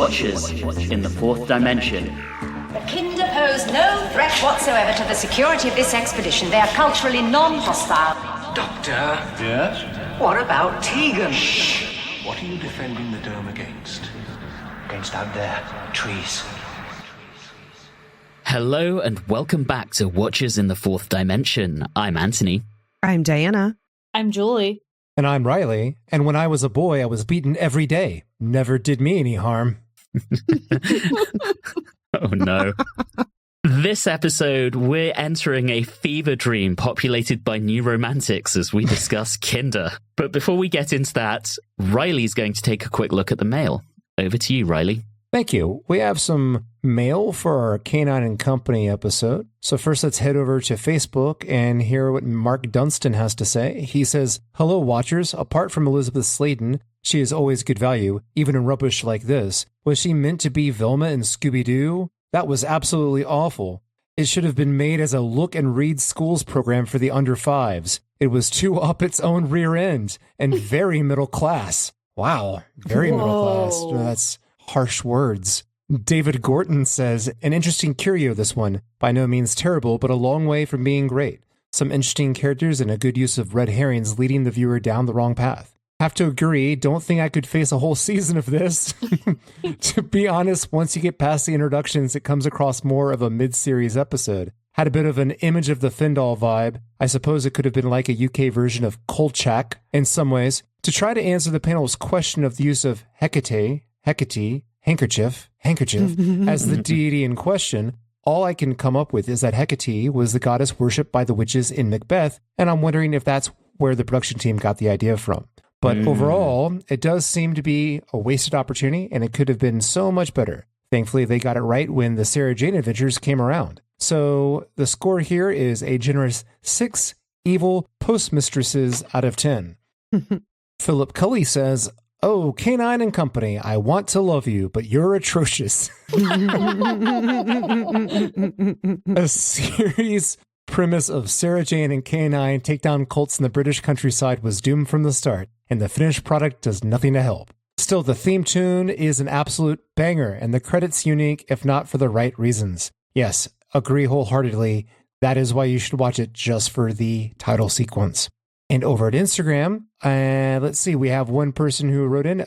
Watchers in the Fourth Dimension. The Kinder pose no threat whatsoever to the security of this expedition. They are culturally non-hostile. Doctor? Yes? What about Tegan? Shh! What are you defending the dome against? Against out there, trees. Hello and welcome back to Watchers in the Fourth Dimension. I'm Anthony. I'm Diana. I'm Julie. And I'm Riley. And when I was a boy, I was beaten every day. Never did me any harm. Oh no. This episode, we're entering a fever dream populated by new romantics as we discuss Kinder. But before we get into that, Riley's going to take a quick look at the mail. Over to you, Riley. Thank you. We have some mail for our Canine and Company episode. So first, let's head over to Facebook and hear what Mark Dunstan has to say. He says, "Hello, Watchers. Apart from Elizabeth Sladen, she is always good value, even in rubbish like this. Was she meant to be Velma in Scooby-Doo? That was absolutely awful. It should have been made as a look and read schools program for the under fives. It was too up its own rear end and very middle class." Wow, very middle class. That's harsh words. David Gorton says, "An interesting curio, this one. By no means terrible, but a long way from being great. Some interesting characters and a good use of red herrings leading the viewer down the wrong path. Have to agree, don't think I could face a whole season of this." To be honest, once you get past the introductions, it comes across more of a mid-series episode. Had a bit of an Image of the Findle vibe. I suppose it could have been like a UK version of Kolchak in some ways. To try to answer the panel's question of the use of Hecate, handkerchief, as the deity in question, all I can come up with is that Hecate was the goddess worshipped by the witches in Macbeth, and I'm wondering if that's where the production team got the idea from. But overall, it does seem to be a wasted opportunity, and it could have been so much better. Thankfully, they got it right when the Sarah Jane Adventures came around. So the score here is a generous 6 evil postmistresses out of 10. Philip Cully says, "Oh, Canine and Company, I want to love you, but you're atrocious." A series premise of Sarah Jane and Canine take down cults in the British countryside was doomed from the start, and the finished product does nothing to help. Still, the theme tune is an absolute banger, and the credits unique, if not for the right reasons. Yes, agree wholeheartedly. That is why you should watch it, just for the title sequence. And over at Instagram, let's see, we have one person who wrote in.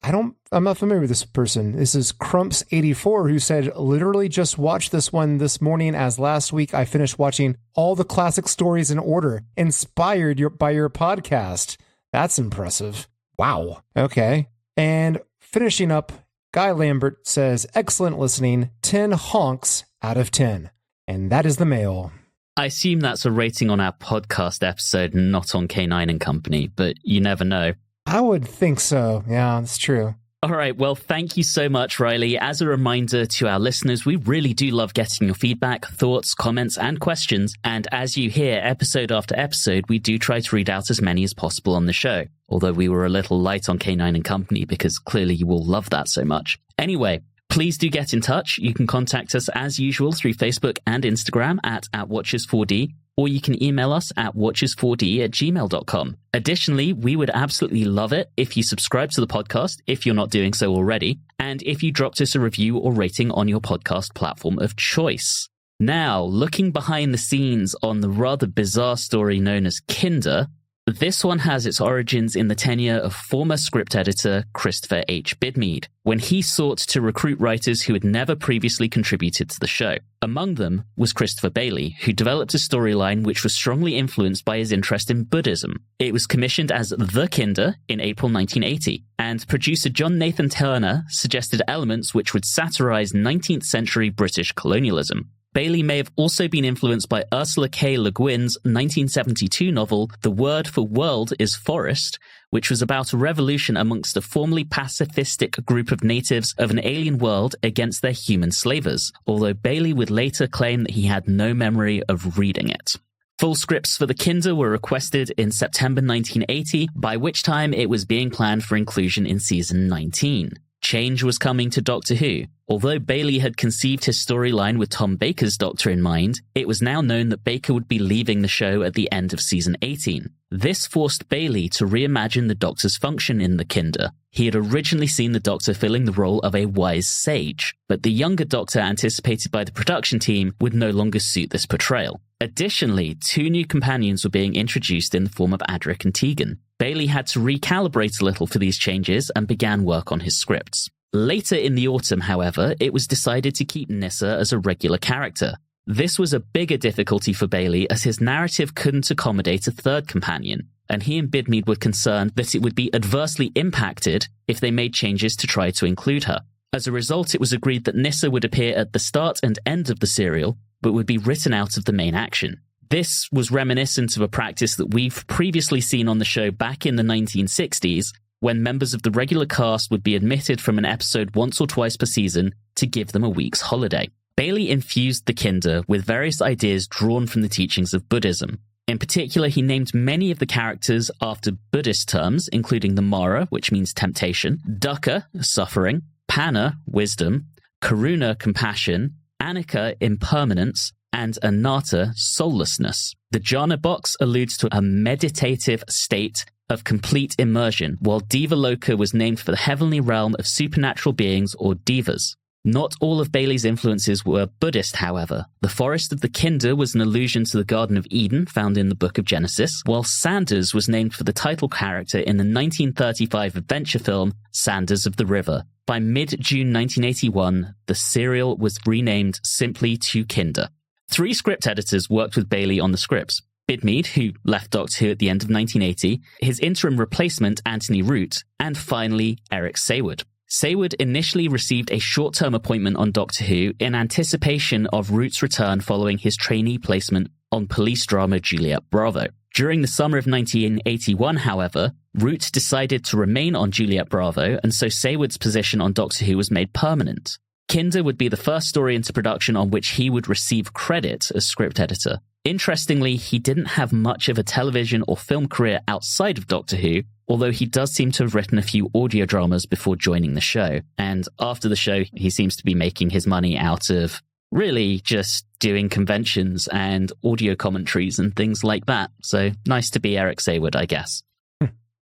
I'm not familiar with this person. This is Crumps84, who said, "Literally just watched this one this morning, as last week I finished watching all the classic stories in order, inspired by your podcast." That's impressive. Wow. Okay. And finishing up, Guy Lambert says, "Excellent listening, 10 honks out of 10. And that is the mail. I assume that's a rating on our podcast episode, not on K9 and Company, but you never know. I would think so. Yeah, that's true. All right, well, thank you so much, Riley. As a reminder to our listeners, we really do love getting your feedback, thoughts, comments, and questions. And as you hear episode after episode, we do try to read out as many as possible on the show. Although we were a little light on K9 and Company because clearly you all love that so much. Anyway, please do get in touch. You can contact us as usual through Facebook and Instagram at Watchers4D, or you can email us at watchers4d@gmail.com. Additionally, we would absolutely love it if you subscribe to the podcast, if you're not doing so already, and if you dropped us a review or rating on your podcast platform of choice. Now, looking behind the scenes on the rather bizarre story known as Kinder, this one has its origins in the tenure of former script editor Christopher H. Bidmead, when he sought to recruit writers who had never previously contributed to the show. Among them was Christopher Bailey, who developed a storyline which was strongly influenced by his interest in Buddhism. It was commissioned as The Kinder in April 1980, and producer John Nathan Turner suggested elements which would satirize 19th century British colonialism. Bailey may have also been influenced by Ursula K. Le Guin's 1972 novel The Word for World is Forest, which was about a revolution amongst a formerly pacifistic group of natives of an alien world against their human slavers, although Bailey would later claim that he had no memory of reading it. Full scripts for The Kinder were requested in September 1980, by which time it was being planned for inclusion in season 19. Change was coming to Doctor Who. Although Bailey had conceived his storyline with Tom Baker's Doctor in mind, it was now known that Baker would be leaving the show at the end of season 18. This forced Bailey to reimagine the Doctor's function in the Kinder. He had originally seen the Doctor filling the role of a wise sage, but the younger Doctor anticipated by the production team would no longer suit this portrayal. Additionally, 2 new companions were being introduced in the form of Adric and Tegan. Bailey had to recalibrate a little for these changes and began work on his scripts. Later in the autumn, however, it was decided to keep Nyssa as a regular character. This was a bigger difficulty for Bailey as his narrative couldn't accommodate a third companion, and he and Bidmead were concerned that it would be adversely impacted if they made changes to try to include her. As a result, it was agreed that Nyssa would appear at the start and end of the serial, but would be written out of the main action. This was reminiscent of a practice that we've previously seen on the show back in the 1960s, when members of the regular cast would be admitted from an episode once or twice per season to give them a week's holiday. Bailey infused the Kinder with various ideas drawn from the teachings of Buddhism. In particular, he named many of the characters after Buddhist terms, including the Mara, which means temptation, Dukkha, suffering, Panna, wisdom, Karuna, compassion, Anicca, impermanence, and Anatta, soullessness. The jhana box alludes to a meditative state of complete immersion, while Devaloka was named for the heavenly realm of supernatural beings or devas. Not all of Bailey's influences were Buddhist, however. The Forest of the Kinder was an allusion to the Garden of Eden found in the Book of Genesis, while Sanders was named for the title character in the 1935 adventure film Sanders of the River. By mid-June 1981, the serial was renamed simply to Kinder. 3 script editors worked with Bailey on the scripts. Bidmead, who left Doctor Who at the end of 1980, his interim replacement Anthony Root, and finally Eric Saywood. Saywood initially received a short-term appointment on Doctor Who in anticipation of Root's return following his trainee placement on police drama Juliet Bravo. During the summer of 1981, however, Root decided to remain on Juliet Bravo, and so Saywood's position on Doctor Who was made permanent. Kinder would be the first story into production on which he would receive credit as script editor. Interestingly, he didn't have much of a television or film career outside of Doctor Who, although he does seem to have written a few audio dramas before joining the show. And after the show, he seems to be making his money out of really just doing conventions and audio commentaries and things like that. So nice to be Eric Saywood, I guess.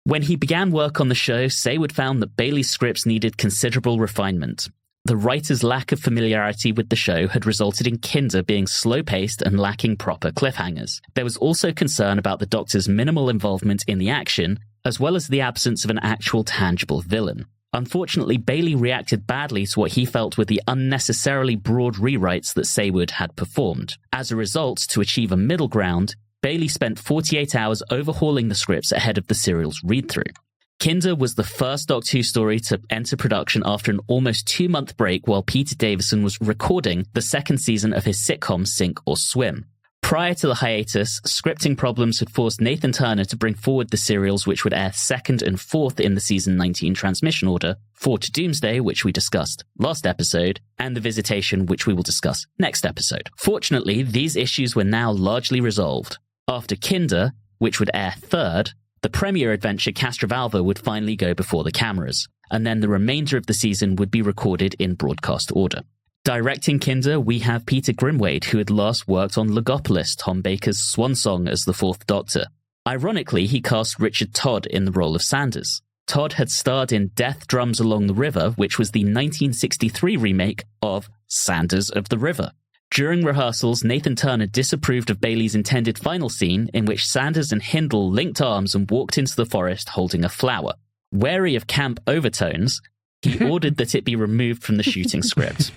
When he began work on the show, Saywood found that Bailey's scripts needed considerable refinement. The writer's lack of familiarity with the show had resulted in Kinder being slow-paced and lacking proper cliffhangers. There was also concern about the Doctor's minimal involvement in the action, as well as the absence of an actual tangible villain. Unfortunately, Bailey reacted badly to what he felt were the unnecessarily broad rewrites that Saywood had performed. As a result, to achieve a middle ground, Bailey spent 48 hours overhauling the scripts ahead of the serial's read-through. Kinder was the first Doctor Who story to enter production after an almost 2-month break while Peter Davison was recording the second season of his sitcom Sink or Swim. Prior to the hiatus, scripting problems had forced Nathan Turner to bring forward the serials which would air 2nd and 4th in the season 19 transmission order, 4 to Doomsday, which we discussed last episode, and The Visitation, which we will discuss next episode. Fortunately, these issues were now largely resolved. After Kinder, which would air 3rd, the premiere adventure Castrovalva would finally go before the cameras, and then the remainder of the season would be recorded in broadcast order. Directing Kinder, we have Peter Grimwade, who had last worked on Logopolis, Tom Baker's swan song as the 4th Doctor. Ironically, he cast Richard Todd in the role of Sanders. Todd had starred in Death Drums Along the River, which was the 1963 remake of Sanders of the River. During rehearsals, Nathan Turner disapproved of Bailey's intended final scene in which Sanders and Hindle linked arms and walked into the forest holding a flower. Wary of camp overtones, he ordered that it be removed from the shooting script.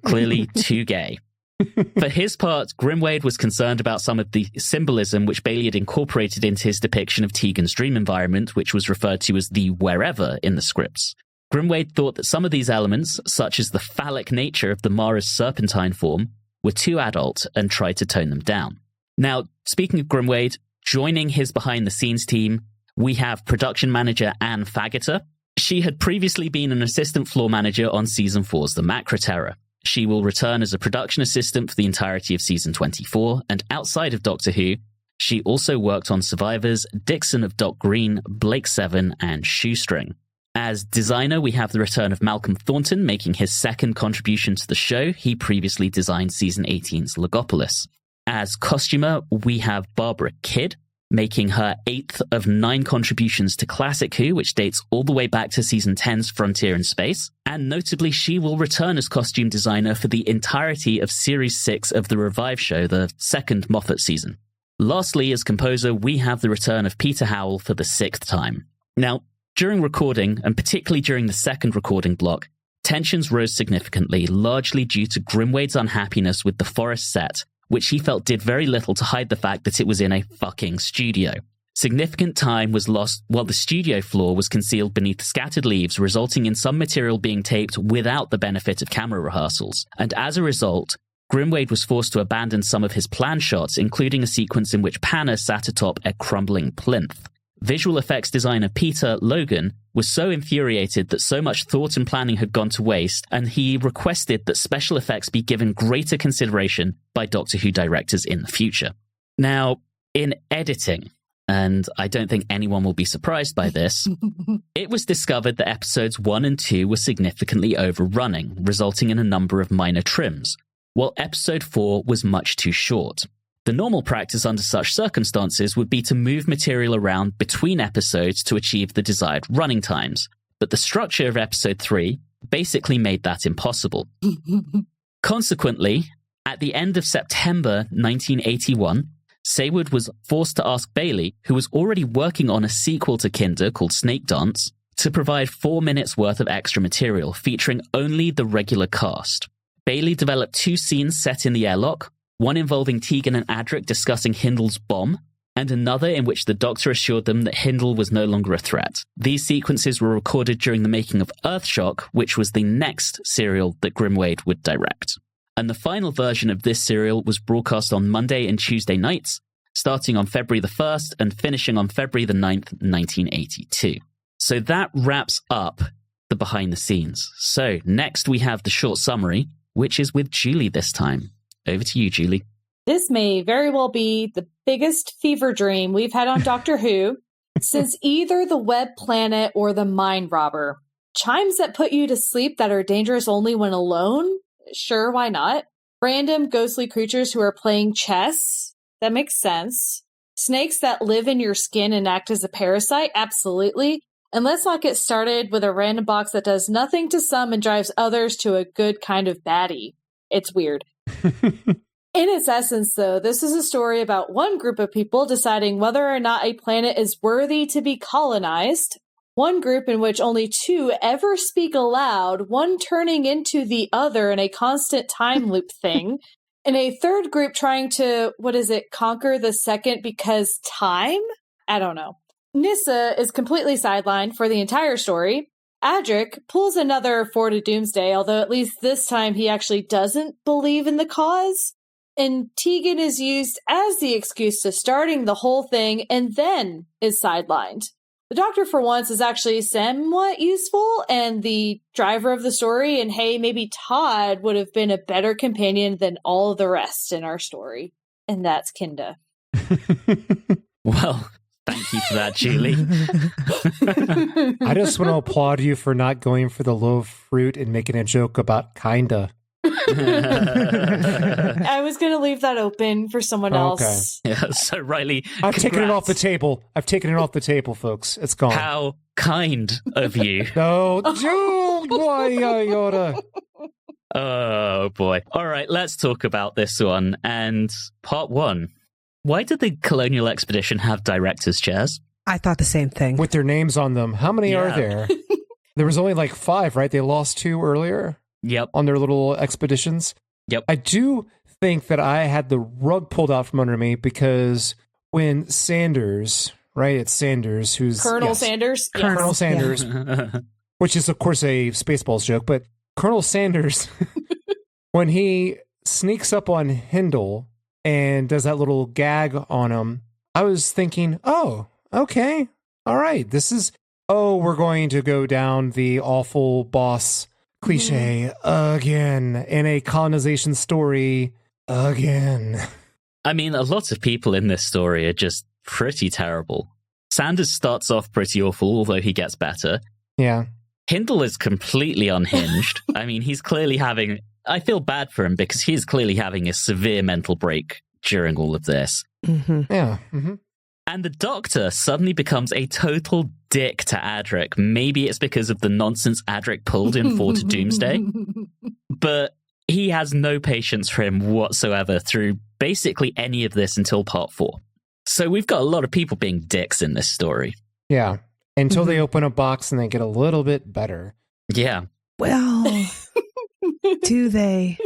Clearly too gay. For his part, Grimwade was concerned about some of the symbolism which Bailey had incorporated into his depiction of Tegan's dream environment, which was referred to as the wherever in the scripts. Grimwade thought that some of these elements, such as the phallic nature of the Mara's serpentine form, were too adult and tried to tone them down. Now, speaking of Grimwade, joining his behind-the-scenes team, we have production manager Anne Faggoter. She had previously been an assistant floor manager on Season 4's The Macra Terror. She will return as a production assistant for the entirety of Season 24, and outside of Doctor Who, she also worked on Survivors, Dixon of Dock Green, Blake 7, and Shoestring. As designer, we have the return of Malcolm Thornton making his second contribution to the show. He previously designed season 18's Logopolis. As costumer, we have Barbara Kidd making her 8th of 9 contributions to Classic Who, which dates all the way back to season 10's Frontier in Space. And notably, she will return as costume designer for the entirety of Series 6 of the Revive show, the second Moffat season. Lastly, as composer, we have the return of Peter Howell for the 6th time. Now, during recording, and particularly during the second recording block, tensions rose significantly, largely due to Grimwade's unhappiness with the forest set, which he felt did very little to hide the fact that it was in a fucking studio. Significant time was lost while the studio floor was concealed beneath scattered leaves, resulting in some material being taped without the benefit of camera rehearsals. And as a result, Grimwade was forced to abandon some of his planned shots, including a sequence in which Panna sat atop a crumbling plinth. Visual effects designer Peter Logan was so infuriated that so much thought and planning had gone to waste, and he requested that special effects be given greater consideration by Doctor Who directors in the future. Now, in editing, and I don't think anyone will be surprised by this, it was discovered that episodes 1 and 2 were significantly overrunning, resulting in a number of minor trims, while episode 4 was much too short. The normal practice under such circumstances would be to move material around between episodes to achieve the desired running times, but the structure of episode 3 basically made that impossible. Consequently, at the end of September 1981, Saywood was forced to ask Bailey, who was already working on a sequel to Kinder called Snake Dance, to provide 4 minutes worth of extra material featuring only the regular cast. Bailey developed 2 scenes set in the airlock, one involving Tegan and Adric discussing Hindle's bomb, and another in which the Doctor assured them that Hindle was no longer a threat. These sequences were recorded during the making of Earthshock, which was the next serial that Grimwade would direct. And the final version of this serial was broadcast on Monday and Tuesday nights, starting on February the 1st and finishing on February the 9th, 1982. So that wraps up the behind the scenes. So next we have the short summary, which is with Julie this time. Over to you, Julie. This may very well be the biggest fever dream we've had on Doctor Who since either the Web Planet or the Mind Robber. Chimes that put you to sleep that are dangerous only when alone? Sure, why not? Random ghostly creatures who are playing chess? That makes sense. Snakes that live in your skin and act as a parasite? Absolutely. And let's not get started with a random box that does nothing to some and drives others to a good kind of baddie. It's weird. In its essence, though, this is a story about one group of people deciding whether or not a planet is worthy to be colonized, one group in which only 2 ever speak aloud, one turning into the other in a constant time loop thing, and a third group trying to, conquer the second because time? I don't know. Nyssa is completely sidelined for the entire story. Adric pulls another 4 to Doomsday, although at least this time he actually doesn't believe in the cause. And Tegan is used as the excuse to starting the whole thing and then is sidelined. The Doctor, for once, is actually somewhat useful and the driver of the story, and hey, maybe Todd would have been a better companion than all of the rest in our story. And that's Kinda. Well, thank you for that, Julie. I just want to applaud you for not going for the low fruit and making a joke about kinda. I was going to leave that open for someone else. Yeah, so Riley, I've taken it off the table. I've taken it off the table, folks. It's gone. How kind of you. No, boy, Oh boy. All right, let's talk about this one. And part 1. Why did the Colonial Expedition have director's chairs? I thought the same thing. with their names on them. How many are there? There was only like 5, right? They lost 2 earlier. Yep. On their little expeditions. Yep. I do think that I had the rug pulled out from under me because when Sanders, right? It's Sanders who's Colonel Sanders. Colonel Sanders, which is of course a Spaceballs joke, but Colonel Sanders, when he sneaks up on Hindle and does that little gag on him, I was thinking, oh, okay, all right, we're going to go down the awful boss cliche again in a colonization story again. I mean, a lot of people in this story are just pretty terrible. Sanders starts off pretty awful, although he gets better. Yeah. Hindle is completely unhinged. I mean, he's clearly having... I feel bad for him because he's clearly having a severe mental break during all of this. Mm-hmm. Yeah. Mm-hmm. And the Doctor suddenly becomes a total dick to Adric. Maybe it's because of the nonsense Adric pulled in 4 to Doomsday. But he has no patience for him whatsoever through basically any of this until part 4. So we've got a lot of people being dicks in this story. Yeah. Until they open a box and they get a little bit better. Yeah. Well, do they?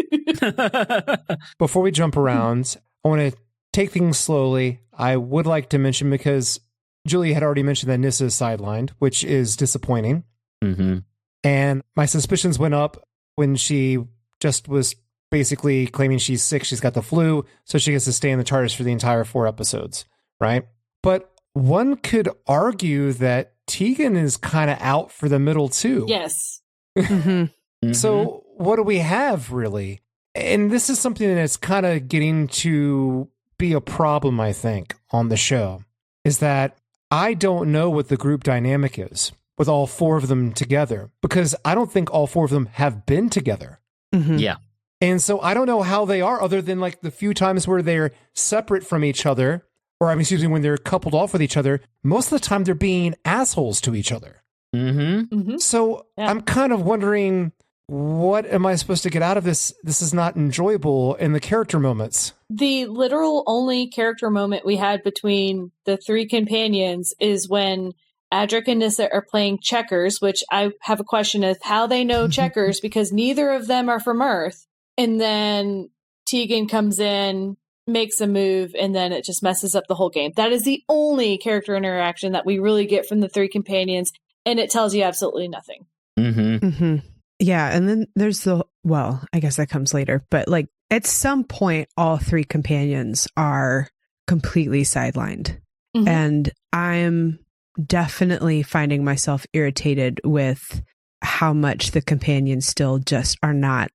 Before we jump around, I want to take things slowly. I would like to mention, because Julie had already mentioned that Nyssa is sidelined, which is disappointing. Mm-hmm. And my suspicions went up when she just was basically claiming she's sick, she's got the flu, so she gets to stay in the TARDIS for the entire 4 episodes, right? But one could argue that Tegan is kind of out for the middle too. Yes. Mm-hmm. So what do we have, really? And this is something that's kind of getting to be a problem, I think, on the show, is that I don't know what the group dynamic is with all 4 of them together, because I don't think all 4 of them have been together. Mm-hmm. Yeah. And so I don't know how they are, other than like the few times where they're separate from each other, or I'm excuse me, when they're coupled off with each other. Most of the time they're being assholes to each other. Mm-hmm. So I'm kind of wondering, what am I supposed to get out of this? This is not enjoyable in the character moments. The literal only character moment we had between the 3 companions is when Adric and Nyssa are playing checkers, which I have a question of how they know checkers, because neither of them are from Earth. And then Tegan comes in, makes a move, and then it just messes up the whole game. That is the only character interaction that we really get from the 3 companions, and it tells you absolutely nothing. Mm-hmm. Mm-hmm. Yeah, and then there's well, I guess that comes later, but like at some point, all 3 companions are completely sidelined. Mm-hmm. And I'm definitely finding myself irritated with how much the companions still just are not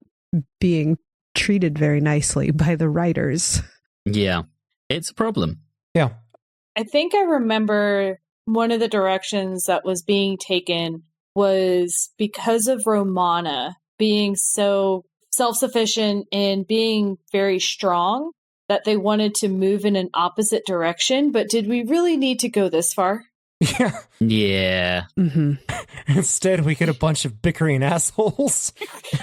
being treated very nicely by the writers. Yeah, it's a problem. Yeah. I think I remember one of the directions that was being taken was because of Romana being so self-sufficient and being very strong that they wanted to move in an opposite direction. But did we really need to go this far? Yeah. Yeah. Mm-hmm. Instead, we get a bunch of bickering assholes.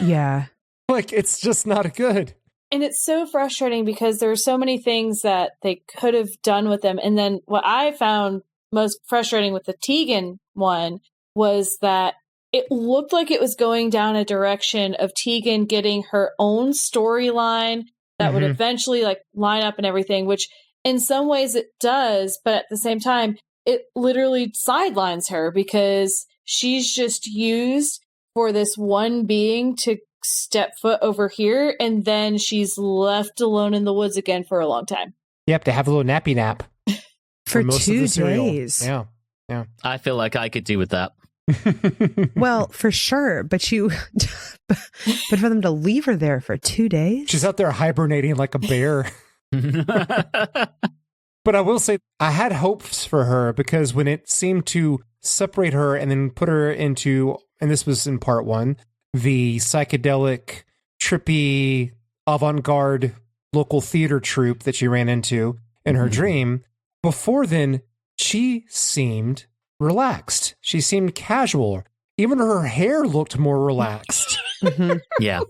Yeah. Like, it's just not good. And it's so frustrating because there are so many things that they could have done with them. And then what I found most frustrating with the Tegan one was that it looked like it was going down a direction of Tegan getting her own storyline that would eventually like line up and everything, which in some ways it does, but at the same time, it literally sidelines her because she's just used for this one being to step foot over here, and then she's left alone in the woods again for a long time. Yep, to have a little nappy nap. For most 2 of the cereal. days. Yeah. Yeah. I feel like I could do with that. Well, for sure, but but for them to leave her there for 2 days? She's out there hibernating like a bear. But I will say, I had hopes for her because when it seemed to separate her and then put her into, and this was in part 1, the psychedelic, trippy, avant-garde local theater troupe that she ran into in her dream, before then, she seemed relaxed. She seemed casual. Even her hair looked more relaxed. Yeah.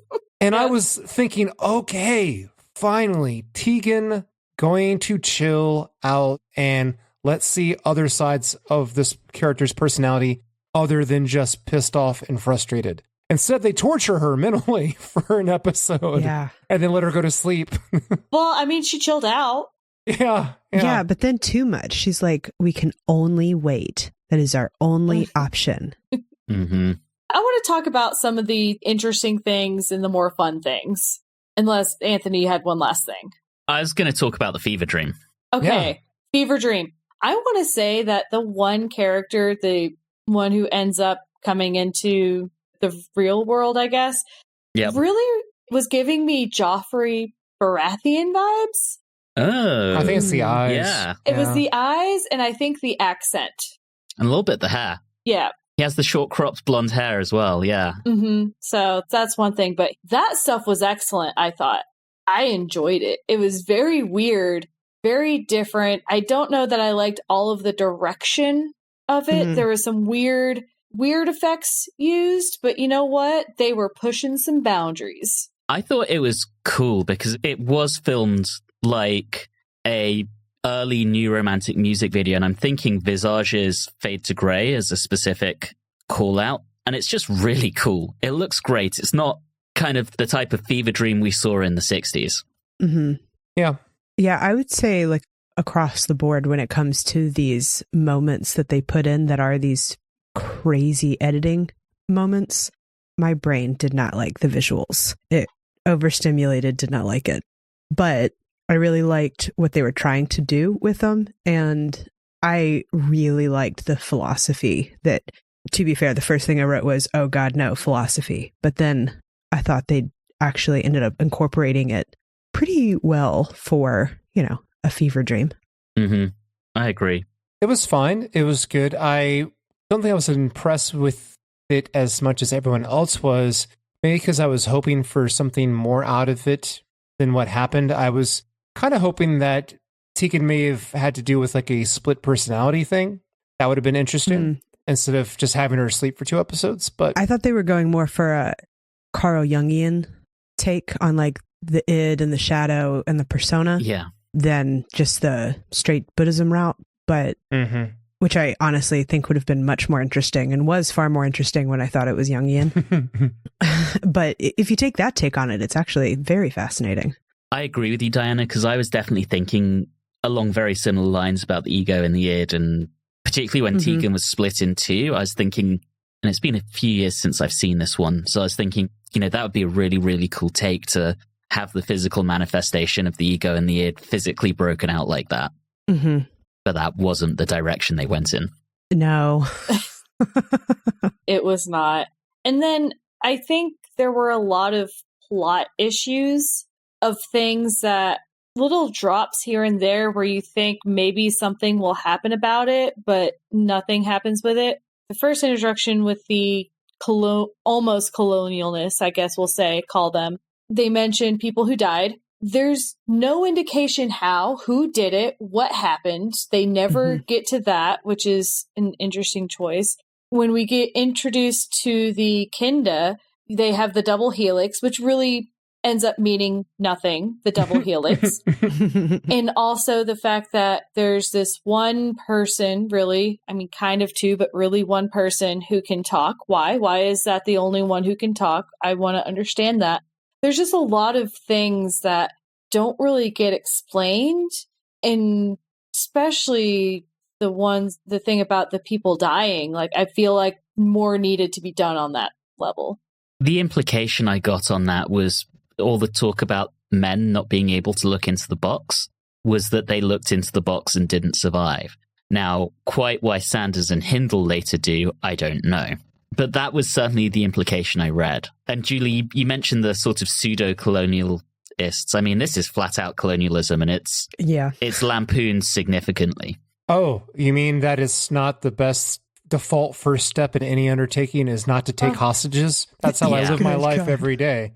And I was thinking, okay, finally, Tegan going to chill out and let's see other sides of this character's personality other than just pissed off and frustrated. Instead, they torture her mentally for an episode and then let her go to sleep. Well, I mean, she chilled out. Yeah, but then too much. She's like, we can only wait. That is our only option. Mm-hmm. I want to talk about some of the interesting things and the more fun things. Unless, Anthony, you had one last thing. I was going to talk about the fever dream. Okay, Fever Dream. I want to say that the one character, the one who ends up coming into the real world, I guess, really was giving me Joffrey Baratheon vibes. Oh. I think it's the eyes. Yeah. It was the eyes and I think the accent. And a little bit the hair. Yeah. He has the short cropped blonde hair as well, yeah. Mm-hmm. So that's one thing. But that stuff was excellent, I thought. I enjoyed it. It was very weird, very different. I don't know that I liked all of the direction of it. There was some weird effects used, but you know what? They were pushing some boundaries. I thought it was cool because it was filmed like a early new romantic music video, and I'm thinking Visage's Fade to Grey as a specific call out, and it's just really cool. It looks great. It's not kind of the type of fever dream we saw in the 60s. Yeah, I would say like across the board when it comes to these moments that they put in that are these crazy editing moments, my brain did not like the visuals. It overstimulated, did not like it. But I really liked what they were trying to do with them. And I really liked the philosophy that, to be fair, the first thing I wrote was, oh God, no, philosophy. But then I thought they actually ended up incorporating it pretty well for, you know, a fever dream. I agree. It was fine. It was good. I don't think I was impressed with it as much as everyone else was, maybe because I was hoping for something more out of it than what happened. I was kind of hoping that Tegan may have had to do with like a split personality thing. That would have been interesting instead of just having her sleep for 2 episodes. But I thought they were going more for a Carl Jungian take on like the id and the shadow and the persona than just the straight Buddhism route. But which I honestly think would have been much more interesting and was far more interesting when I thought it was Jungian. But if you take that take on it, it's actually very fascinating. I agree with you, Diana, because I was definitely thinking along very similar lines about the ego and the id, and particularly when Tegan was split in 2, I was thinking, and it's been a few years since I've seen this one, so I was thinking, you know, that would be a really, really cool take to have the physical manifestation of the ego and the id physically broken out like that. But that wasn't the direction they went in. No. It was not. And then I think there were a lot of plot issues of things that little drops here and there where you think maybe something will happen about it, but nothing happens with it. The first introduction with the almost colonialness, I guess we'll say, call them. They mentioned people who died. There's no indication who did it, what happened. They never get to that, which is an interesting choice. When we get introduced to the Kinda, they have the double helix, which really ends up meaning nothing, the double helix. And also the fact that there's this one person, really, I mean, kind of 2, but really one person who can talk. Why? Why is that the only one who can talk? I want to understand that. There's just a lot of things that don't really get explained, and especially the thing about the people dying. Like, I feel like more needed to be done on that level. The implication I got on that was all the talk about men not being able to look into the box was that they looked into the box and didn't survive. Now, quite why Sanders and Hindle later do, I don't know. But that was certainly the implication I read. And Julie, you mentioned the sort of pseudo-colonialists. I mean, this is flat-out colonialism, and it's lampooned significantly. Oh, you mean that it's not the best default first step in any undertaking is not to take hostages? That's how I live my life every day.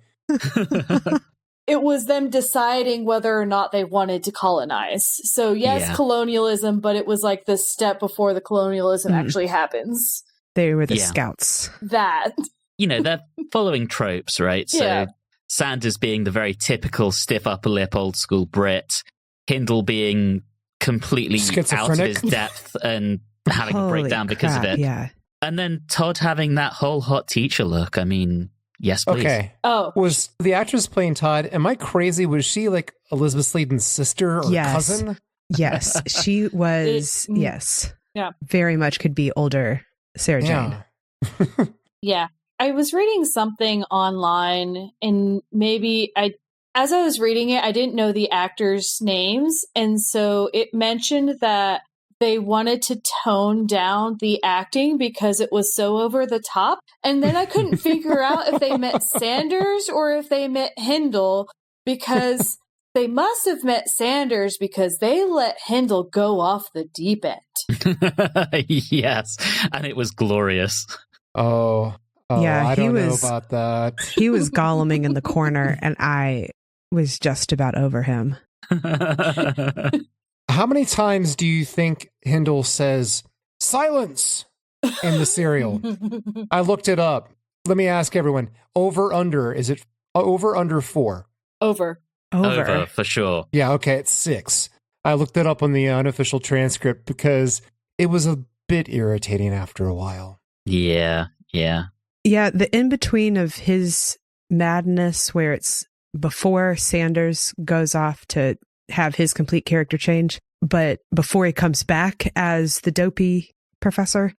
It was them deciding whether or not they wanted to colonize. So yes, colonialism, but it was like the step before the colonialism actually happens. They were the scouts. That. You know, they're following tropes, right? So Sanders being the very typical stiff upper lip, old school Brit. Hindle being completely out of his depth and having a breakdown because of it. Yeah. And then Todd having that whole hot teacher look. I mean, yes, please. Okay. Oh. Was the actress playing Todd, am I crazy? Was she like Elizabeth Sladen's sister or cousin? Yes, she was. Yes. Yeah. Very much could be older Sarah Jane. Yeah. I was reading something online, and maybe as I was reading it, I didn't know the actors' names. And so it mentioned that they wanted to tone down the acting because it was so over the top. And then I couldn't figure out if they meant Sanders or if they meant Hindle, because They must have met Sanders because they let Hindle go off the deep end. Yes, and it was glorious. Oh, Yeah, I don't know was- about that. He was goleming in the corner, and I was just about over him. How many times do you think Hindle says silence in the serial? I looked it up. Let me ask everyone. Over, under. Is it over, under 4? Over. Over, for sure. Yeah, okay, it's 6. I looked it up on the unofficial transcript because it was a bit irritating after a while. Yeah. Yeah, the in-between of his madness where it's before Sanders goes off to have his complete character change, but before he comes back as the dopey professor.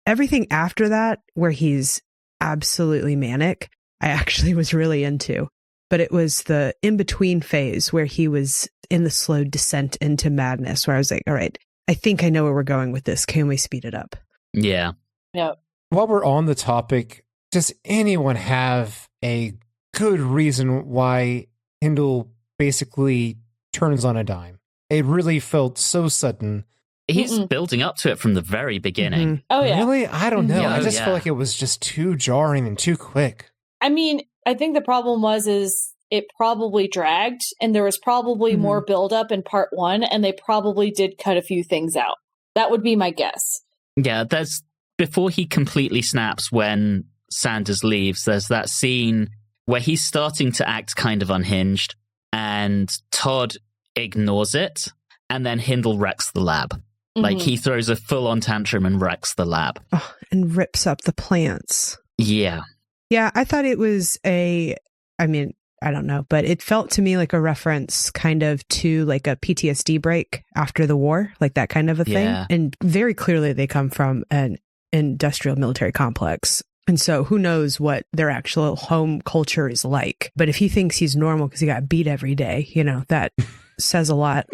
Everything after that, where he's absolutely manic, I actually was really into. But it was the in-between phase where he was in the slow descent into madness, where I was like, all right, I think I know where we're going with this. Can we speed it up? Yeah. Yeah. While we're on the topic, does anyone have a good reason why Hindle basically turns on a dime? It really felt so sudden. He's building up to it from the very beginning. Mm-hmm. Oh, yeah. Really? I don't know. Yeah, I just yeah. feel like it was just too jarring and too quick. I mean, I think the problem is it probably dragged, and there was probably more buildup in part 1, and they probably did cut a few things out. That would be my guess. Yeah, there's before he completely snaps when Sanders leaves, there's that scene where he's starting to act kind of unhinged, and Todd ignores it, and then Hindle wrecks the lab. Like, he throws a full-on tantrum and wrecks the lab. Oh, and rips up the plants. Yeah. Yeah, I thought it was I don't know, but it felt to me like a reference kind of to like a PTSD break after the war, like that kind of a thing. Yeah. And very clearly they come from an industrial military complex. And so who knows what their actual home culture is like. But if he thinks he's normal because he got beat every day, that says a lot.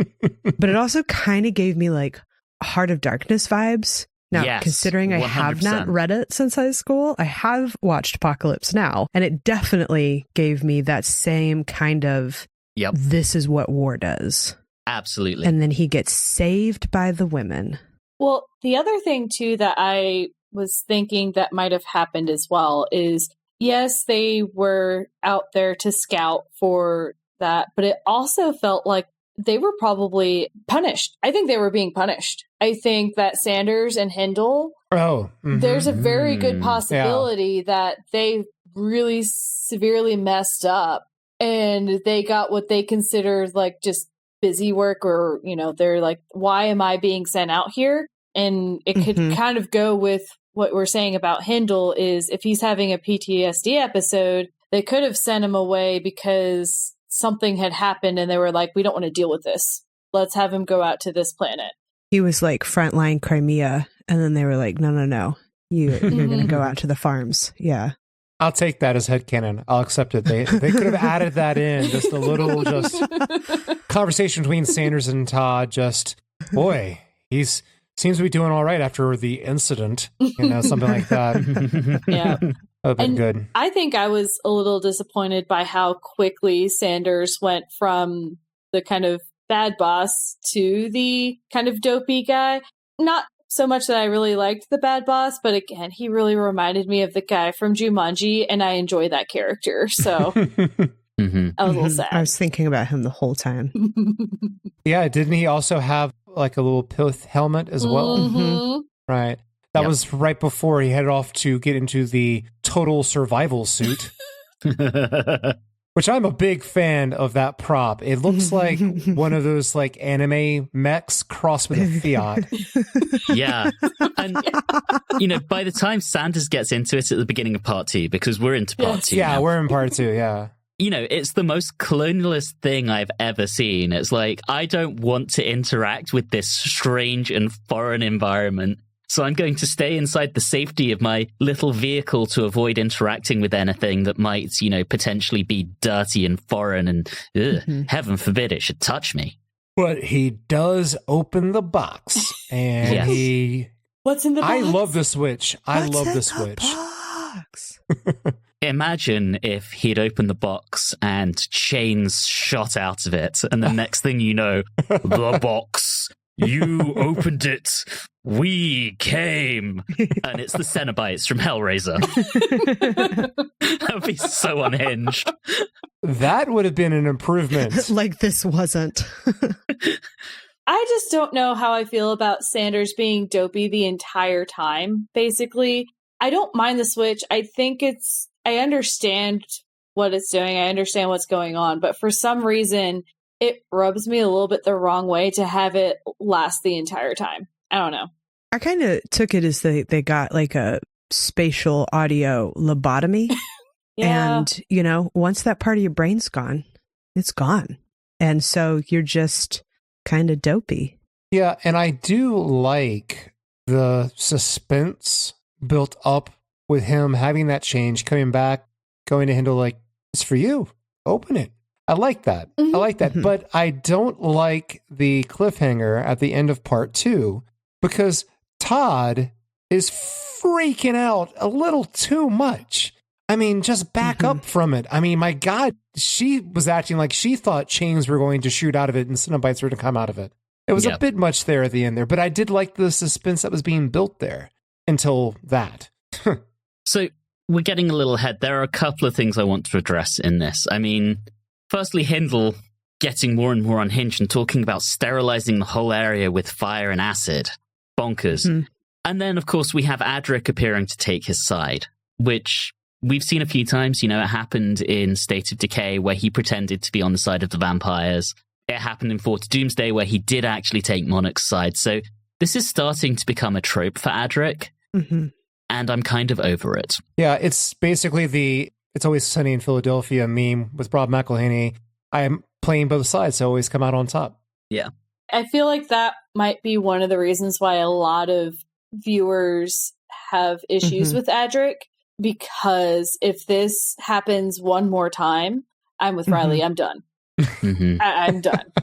But it also kind of gave me like Heart of Darkness vibes. Now, Yes, considering I have not 100%. read it since high school, I have watched Apocalypse Now, and it definitely gave me that same kind of, Yep. this is what war does. Absolutely. And then he gets saved by the women. Well, the other thing, too, that I was thinking that might have happened as well is, yes, they were out there to scout for that, but it also felt like they were probably punished. I think they were being punished. I think that Sanders and Hindle, there's a very good possibility that they really severely messed up and they got what they considered like just busy work, or, they're like, why am I being sent out here? And it could kind of go with what we're saying about Hindle is if he's having a PTSD episode, they could have sent him away because something had happened and they were like, we don't want to deal with this. Let's have him go out to this planet. He was like frontline Crimea, and then they were like, no. You're going to go out to the farms. Yeah. I'll take that as headcanon. I'll accept it. They could have added that in. Just a little conversation between Sanders and Todd. Just, boy, he's seems to be doing all right after the incident. Something like that. Yeah. That would have been And good. I think I was a little disappointed by how quickly Sanders went from the kind of bad boss to the kind of dopey guy. Not so much that I really liked the bad boss, but again, he really reminded me of the guy from Jumanji, and I enjoy that character. So I was a little sad. I was thinking about him the whole time. Yeah, didn't he also have like a little pith helmet as well? Mhm. Right. That was right before he headed off to get into the total survival suit, which I'm a big fan of that prop. It looks like one of those like anime mechs crossed with a Fiat. Yeah. And, by the time Sanders gets into it at the beginning of part 2, because we're into part 2 Yeah, now, we're in part 2, yeah. it's the most colonialist thing I've ever seen. It's like, I don't want to interact with this strange and foreign environment. So I'm going to stay inside the safety of my little vehicle to avoid interacting with anything that might, potentially be dirty and foreign and heaven forbid it should touch me. But he does open the box and Yes. he... What's in the box? I love the Switch. I What's love in the Switch. box? imagine if he'd opened the box and chains shot out of it, and the next thing you know, the box, you opened it, we came, and it's the Cenobites from Hellraiser. That would be so unhinged. That would have been an improvement. Like this wasn't. I just don't know how I feel about Sanders being dopey the entire time, basically. I don't mind the switch. I understand what it's doing. I understand what's going on. But for some reason, it rubs me a little bit the wrong way to have it last the entire time. I don't know. I kind of took it as they got like a spatial audio lobotomy. Yeah. And, once that part of your brain's gone, it's gone. And so you're just kind of dopey. Yeah, and I do like the suspense built up with him having that change, coming back, going to Hindle like, it's for you. Open it. I like that. I like that. Mm-hmm. But I don't like the cliffhanger at the end of part 2 because Todd is freaking out a little too much. I mean, just back up from it. I mean, my God, she was acting like she thought chains were going to shoot out of it and Cenobites were to come out of it. It was a bit much there at the end there, but I did like the suspense that was being built there until that. So we're getting a little ahead. There are a couple of things I want to address in this. I mean, firstly, Hindle getting more and more unhinged and talking about sterilizing the whole area with fire and acid. Bonkers. Mm-hmm. And then, of course, we have Adric appearing to take his side, which we've seen a few times. It happened in State of Decay where he pretended to be on the side of the vampires. It happened in Fort Doomsday where he did actually take Monarch's side. So this is starting to become a trope for Adric. Mm-hmm. And I'm kind of over it. Yeah, it's basically It's Always Sunny in Philadelphia meme with Rob McElhenney. I am playing both sides, so I always come out on top. Yeah. I feel like that might be one of the reasons why a lot of viewers have issues with Adric, because if this happens one more time, I'm with Riley. I'm done. I'm done.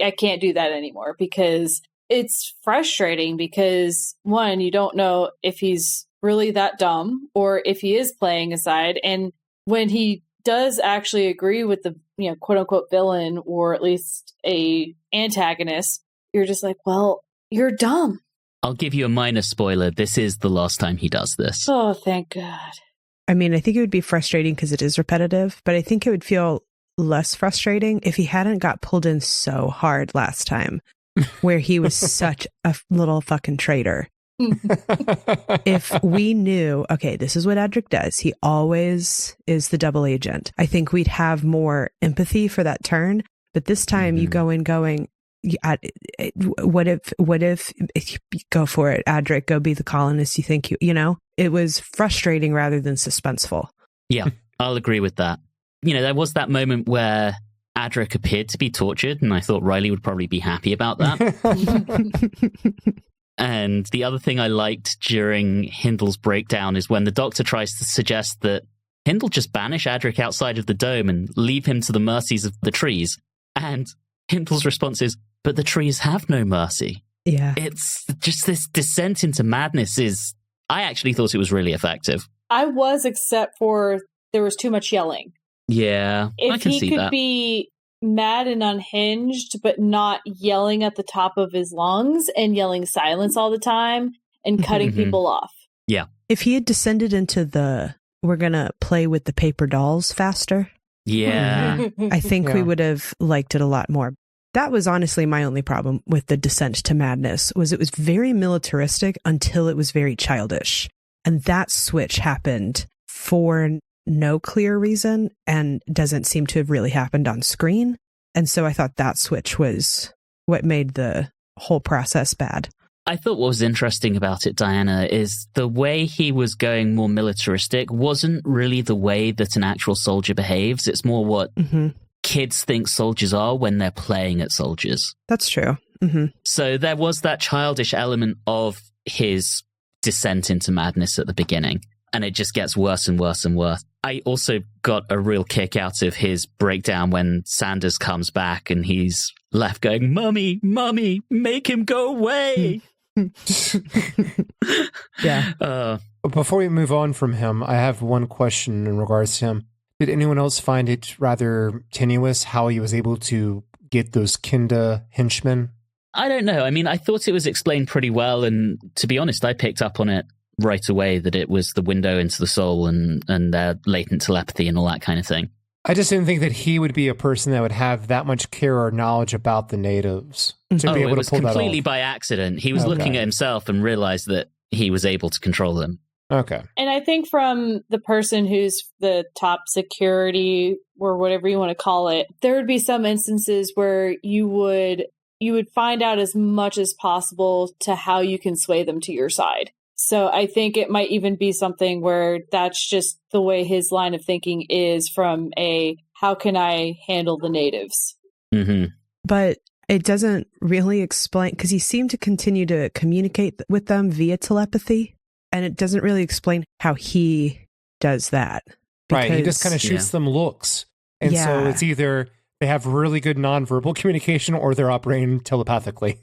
I can't do that anymore because it's frustrating because, one, you don't know if he's really that dumb or if he is playing a side. And when he does actually agree with the, quote unquote villain or at least a antagonist, you're just like, well, you're dumb. I'll give you a minor spoiler. This is the last time he does this. Oh, thank God. I mean, I think it would be frustrating because it is repetitive, but I think it would feel less frustrating if he hadn't got pulled in so hard last time, where he was such a little fucking traitor. If we knew, okay, this is what Adric does. He always is the double agent. I think we'd have more empathy for that turn. But this time you go in going, what if go for it, Adric, go be the colonist you think it was frustrating rather than suspenseful. Yeah, I'll agree with that. There was that moment where Adric appeared to be tortured, and I thought Riley would probably be happy about that. And the other thing I liked during Hindle's breakdown is when the Doctor tries to suggest that Hindle just banish Adric outside of the dome and leave him to the mercies of the trees. And Hindle's response is, but the trees have no mercy. Yeah. It's just this descent into madness I actually thought it was really effective. I was, except for there was too much yelling. Yeah, I can see that. If he could be mad and unhinged, but not yelling at the top of his lungs and yelling silence all the time and cutting people off. Yeah. If he had descended into we're going to play with the paper dolls faster. Yeah. I think we would have liked it a lot more. That was honestly my only problem with the descent to madness, was it was very militaristic until it was very childish. And that switch happened for no clear reason and doesn't seem to have really happened on screen. And so I thought that switch was what made the whole process bad. I thought what was interesting about it, Diana, is the way he was going more militaristic wasn't really the way that an actual soldier behaves. It's more what kids think soldiers are when they're playing at soldiers. That's true. So there was that childish element of his descent into madness at the beginning, and it just gets worse and worse and worse. I also got a real kick out of his breakdown when Sanders comes back and he's left going, Mummy, make him go away. Yeah. Before we move on from him, I have one question in regards to him. Did anyone else find it rather tenuous how he was able to get those Kinda henchmen? I don't know. I mean, I thought it was explained pretty well, and to be honest, I picked up on it right away that it was the window into the soul and their latent telepathy and all that kind of thing. I just didn't think that he would be a person that would have that much care or knowledge about the natives to be able to pull that off. It was completely by accident. He was looking at himself and realized that he was able to control them. Okay. And I think from the person who's the top security or whatever you want to call it, there would be some instances where you would find out as much as possible to how you can sway them to your side. So I think it might even be something where that's just the way his line of thinking is from a, how can I handle the natives? Mm-hmm. But it doesn't really explain, because he seemed to continue to communicate with them via telepathy. And it doesn't really explain how he does that. Right, he just kind of shoots them looks. And so it's either they have really good nonverbal communication or they're operating telepathically.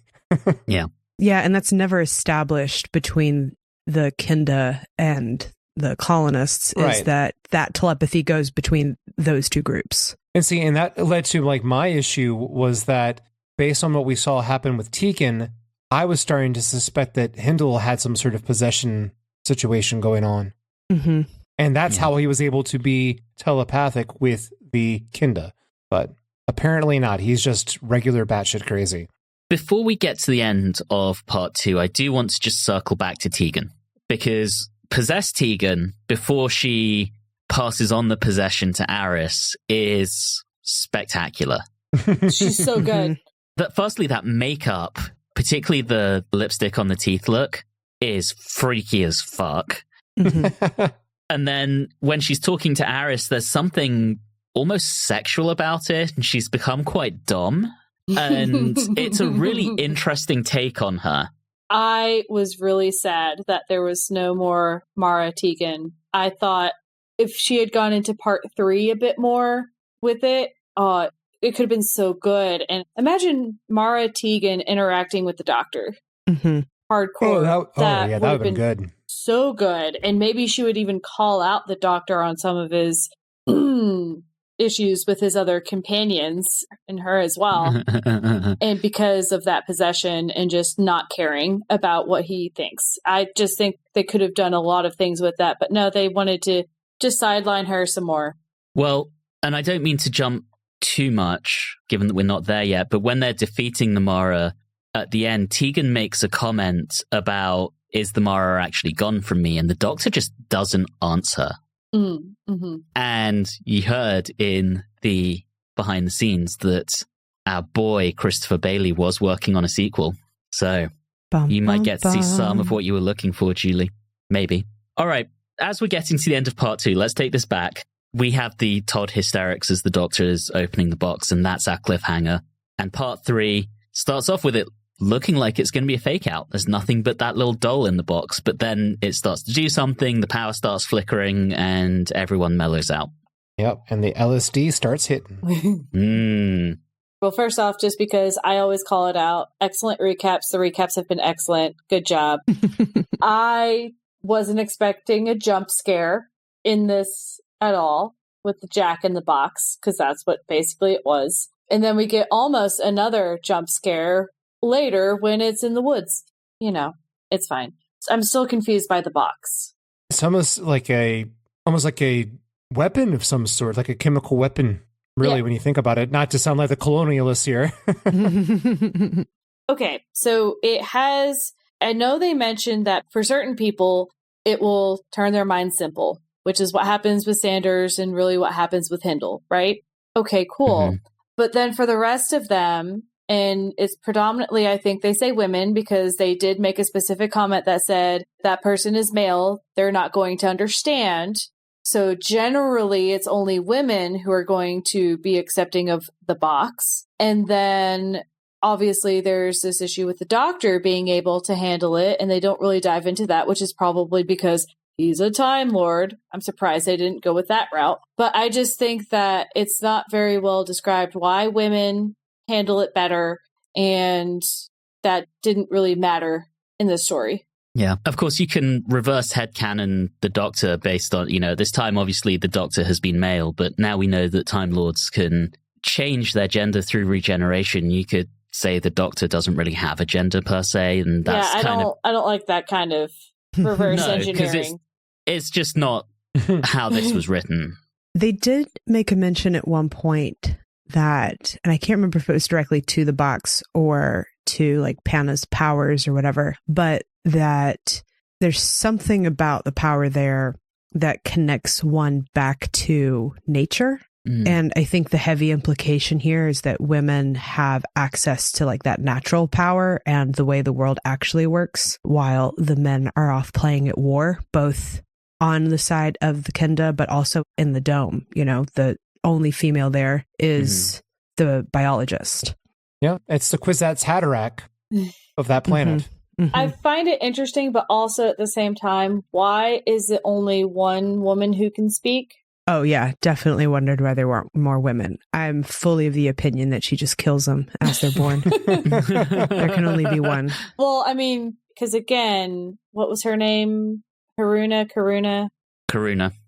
Yeah. Yeah, and that's never established between the Kinda and the colonists, is that telepathy goes between those two groups. And see, and that led to like my issue was that based on what we saw happen with Tegan, I was starting to suspect that Hindle had some sort of possession situation going on. Mm-hmm. And that's how he was able to be telepathic with the Kinda. But apparently not. He's just regular batshit crazy. Before we get to the end of part 2, I do want to just circle back to Tegan. Because possessed Tegan, before she passes on the possession to Aris, is spectacular. She's so good. Firstly, that makeup, particularly the lipstick on the teeth look, is freaky as fuck. Mm-hmm. And then when she's talking to Aris, there's something almost sexual about it, and she's become quite dom. And it's a really interesting take on her. I was really sad that there was no more Mara Tegan. I thought if she had gone into part 3 a bit more with it, it could have been so good. And imagine Mara Tegan interacting with the Doctor. Mm-hmm. Hardcore. That would have been good. So good. And maybe she would even call out the Doctor on some of his issues with his other companions and her as well. And because of that possession and just not caring about what he thinks. I just think they could have done a lot of things with that. But no, they wanted to just sideline her some more. Well, and I don't mean to jump too much, given that we're not there yet, but when they're defeating the Mara at the end, Tegan makes a comment about, is the Mara actually gone from me? And the Doctor just doesn't answer. Mm-hmm. And you heard in the behind the scenes that our boy Christopher Bailey was working on a sequel. So you might get to see some of what you were looking for, Julie. Maybe. All right. As we're getting to the end of part 2, let's take this back. We have the Todd hysterics as the Doctor is opening the box, and that's our cliffhanger. And part 3 starts off with it looking like it's going to be a fake out. There's nothing but that little doll in the box, but then it starts to do something, the power starts flickering, and everyone mellows out. Yep, and the LSD starts hitting. Well, first off, just because I always call it out, excellent recaps. The recaps have been excellent. Good job. I wasn't expecting a jump scare in this at all with the Jack in the box, because that's what basically it was. And then we get almost another jump scare later when it's in the woods. You know, it's fine. I'm still confused by the box. It's almost like a weapon of some sort, like a chemical weapon, really, when you think about it. Not to sound like the colonialists here. Okay, so it has, I know they mentioned that for certain people, it will turn their mind simple, which is what happens with Sanders and really what happens with Hindle, right? Okay, cool. Mm-hmm. But then for the rest of them, and it's predominantly, I think they say women, because they did make a specific comment that said that person is male, they're not going to understand. So generally, it's only women who are going to be accepting of the box. And then obviously there's this issue with the Doctor being able to handle it, and they don't really dive into that, which is probably because he's a Time Lord. I'm surprised they didn't go with that route. But I just think that it's not very well described why women handle it better, and that didn't really matter in the story. Yeah. Of course, you can reverse headcanon the Doctor based on, at this time, obviously, the Doctor has been male, but now we know that Time Lords can change their gender through regeneration. You could say the Doctor doesn't really have a gender per se, and that's I don't like that kind of reverse engineering. It's just not how this was written. They did make a mention at one point that, and I can't remember if it was directly to the box or to like Panna's powers or whatever, but that there's something about the power there that connects one back to nature. And I think the heavy implication here is that women have access to like that natural power and the way the world actually works, while the men are off playing at war, both on the side of the Kenda, but also in the dome. The only female there is the biologist. Yeah, it's the Kwisatz Haderach of that planet. I find it interesting, but also at the same time, why is it only one woman who can speak? Oh, yeah, definitely wondered why there weren't more women. I'm fully of the opinion that she just kills them as they're born. There can only be one. Well, I mean, because again, what was her name? Karuna.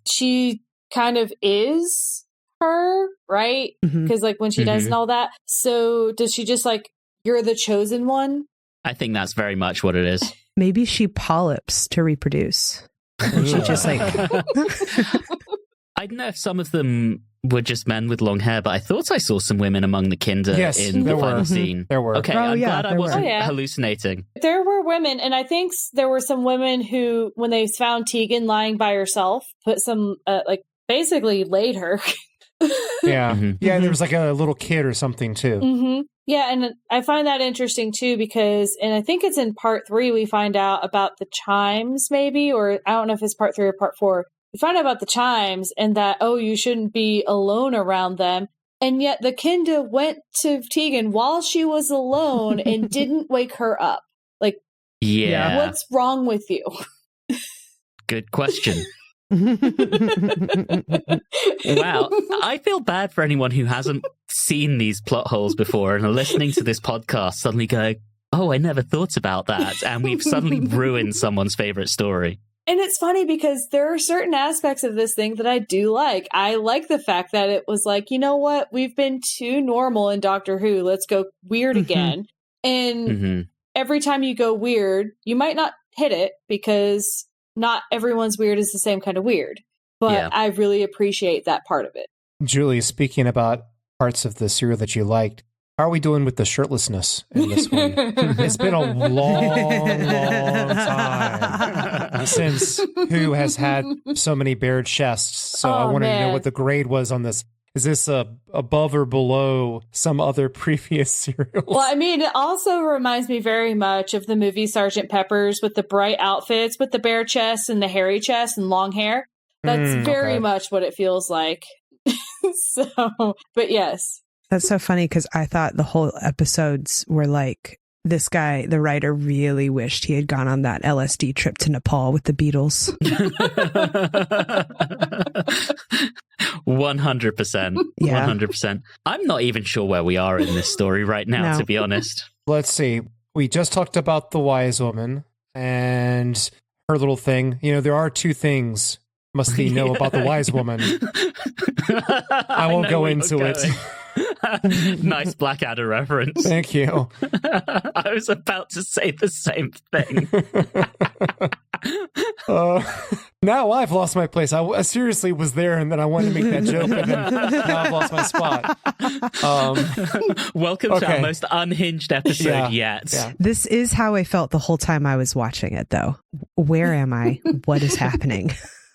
She kind of is her, right? Because like when she does and all that. So does she just like, you're the chosen one? I think that's very much what it is. Maybe she polyps to reproduce. And she just like... I don't know if some of them were just men with long hair, but I thought I saw some women among the Kinder in the final scene. There were. Okay, I'm glad I wasn't hallucinating. There were women, and I think there were some women who, when they found Tegan lying by herself, put some, basically laid her. Yeah. Yeah, there was like a little kid or something too. Yeah, and I find that interesting too because, and I think it's in part 3 we find out about the chimes maybe, or I don't know if it's part 3 or part 4. We find out about the chimes and that, you shouldn't be alone around them. And yet the Kenda went to Tegan while she was alone and didn't wake her up. Like, what's wrong with you? Good question. Wow. I feel bad for anyone who hasn't seen these plot holes before and are listening to this podcast suddenly going, I never thought about that. And we've suddenly ruined someone's favorite story. And it's funny because there are certain aspects of this thing that I do like. I like the fact that it was like, you know what? We've been too normal in Doctor Who. Let's go weird again. And every time you go weird, you might not hit it because not everyone's weird is the same kind of weird. But I really appreciate that part of it. Julie, speaking about parts of the serial that you liked, how are we doing with the shirtlessness in this one? It's been a long time since Who has had so many bare chests. So I wanted to know what the grade was on this. Is this above or below some other previous serials? Well, I mean, it also reminds me very much of the movie Sgt. Pepper's with the bright outfits, with the bare chests and the hairy chest and long hair. That's very much what it feels like. But yes. That's so funny because I thought the whole episodes were like, this guy, the writer, really wished he had gone on that LSD trip to Nepal with the Beatles. 100%. Yeah. 100%. I'm not even sure where we are in this story right now, to be honest. Let's see. We just talked about the wise woman and her little thing. There are 2 things must be know about the wise woman. I won't go into it. Nice Blackadder reference. Thank you. I was about to say the same thing. Now I've lost my place. I seriously was there, and then I wanted to make that joke, and then now I've lost my spot. Welcome to our most unhinged episode yet. Yeah. This is how I felt the whole time I was watching it, though. Where am I? What is happening?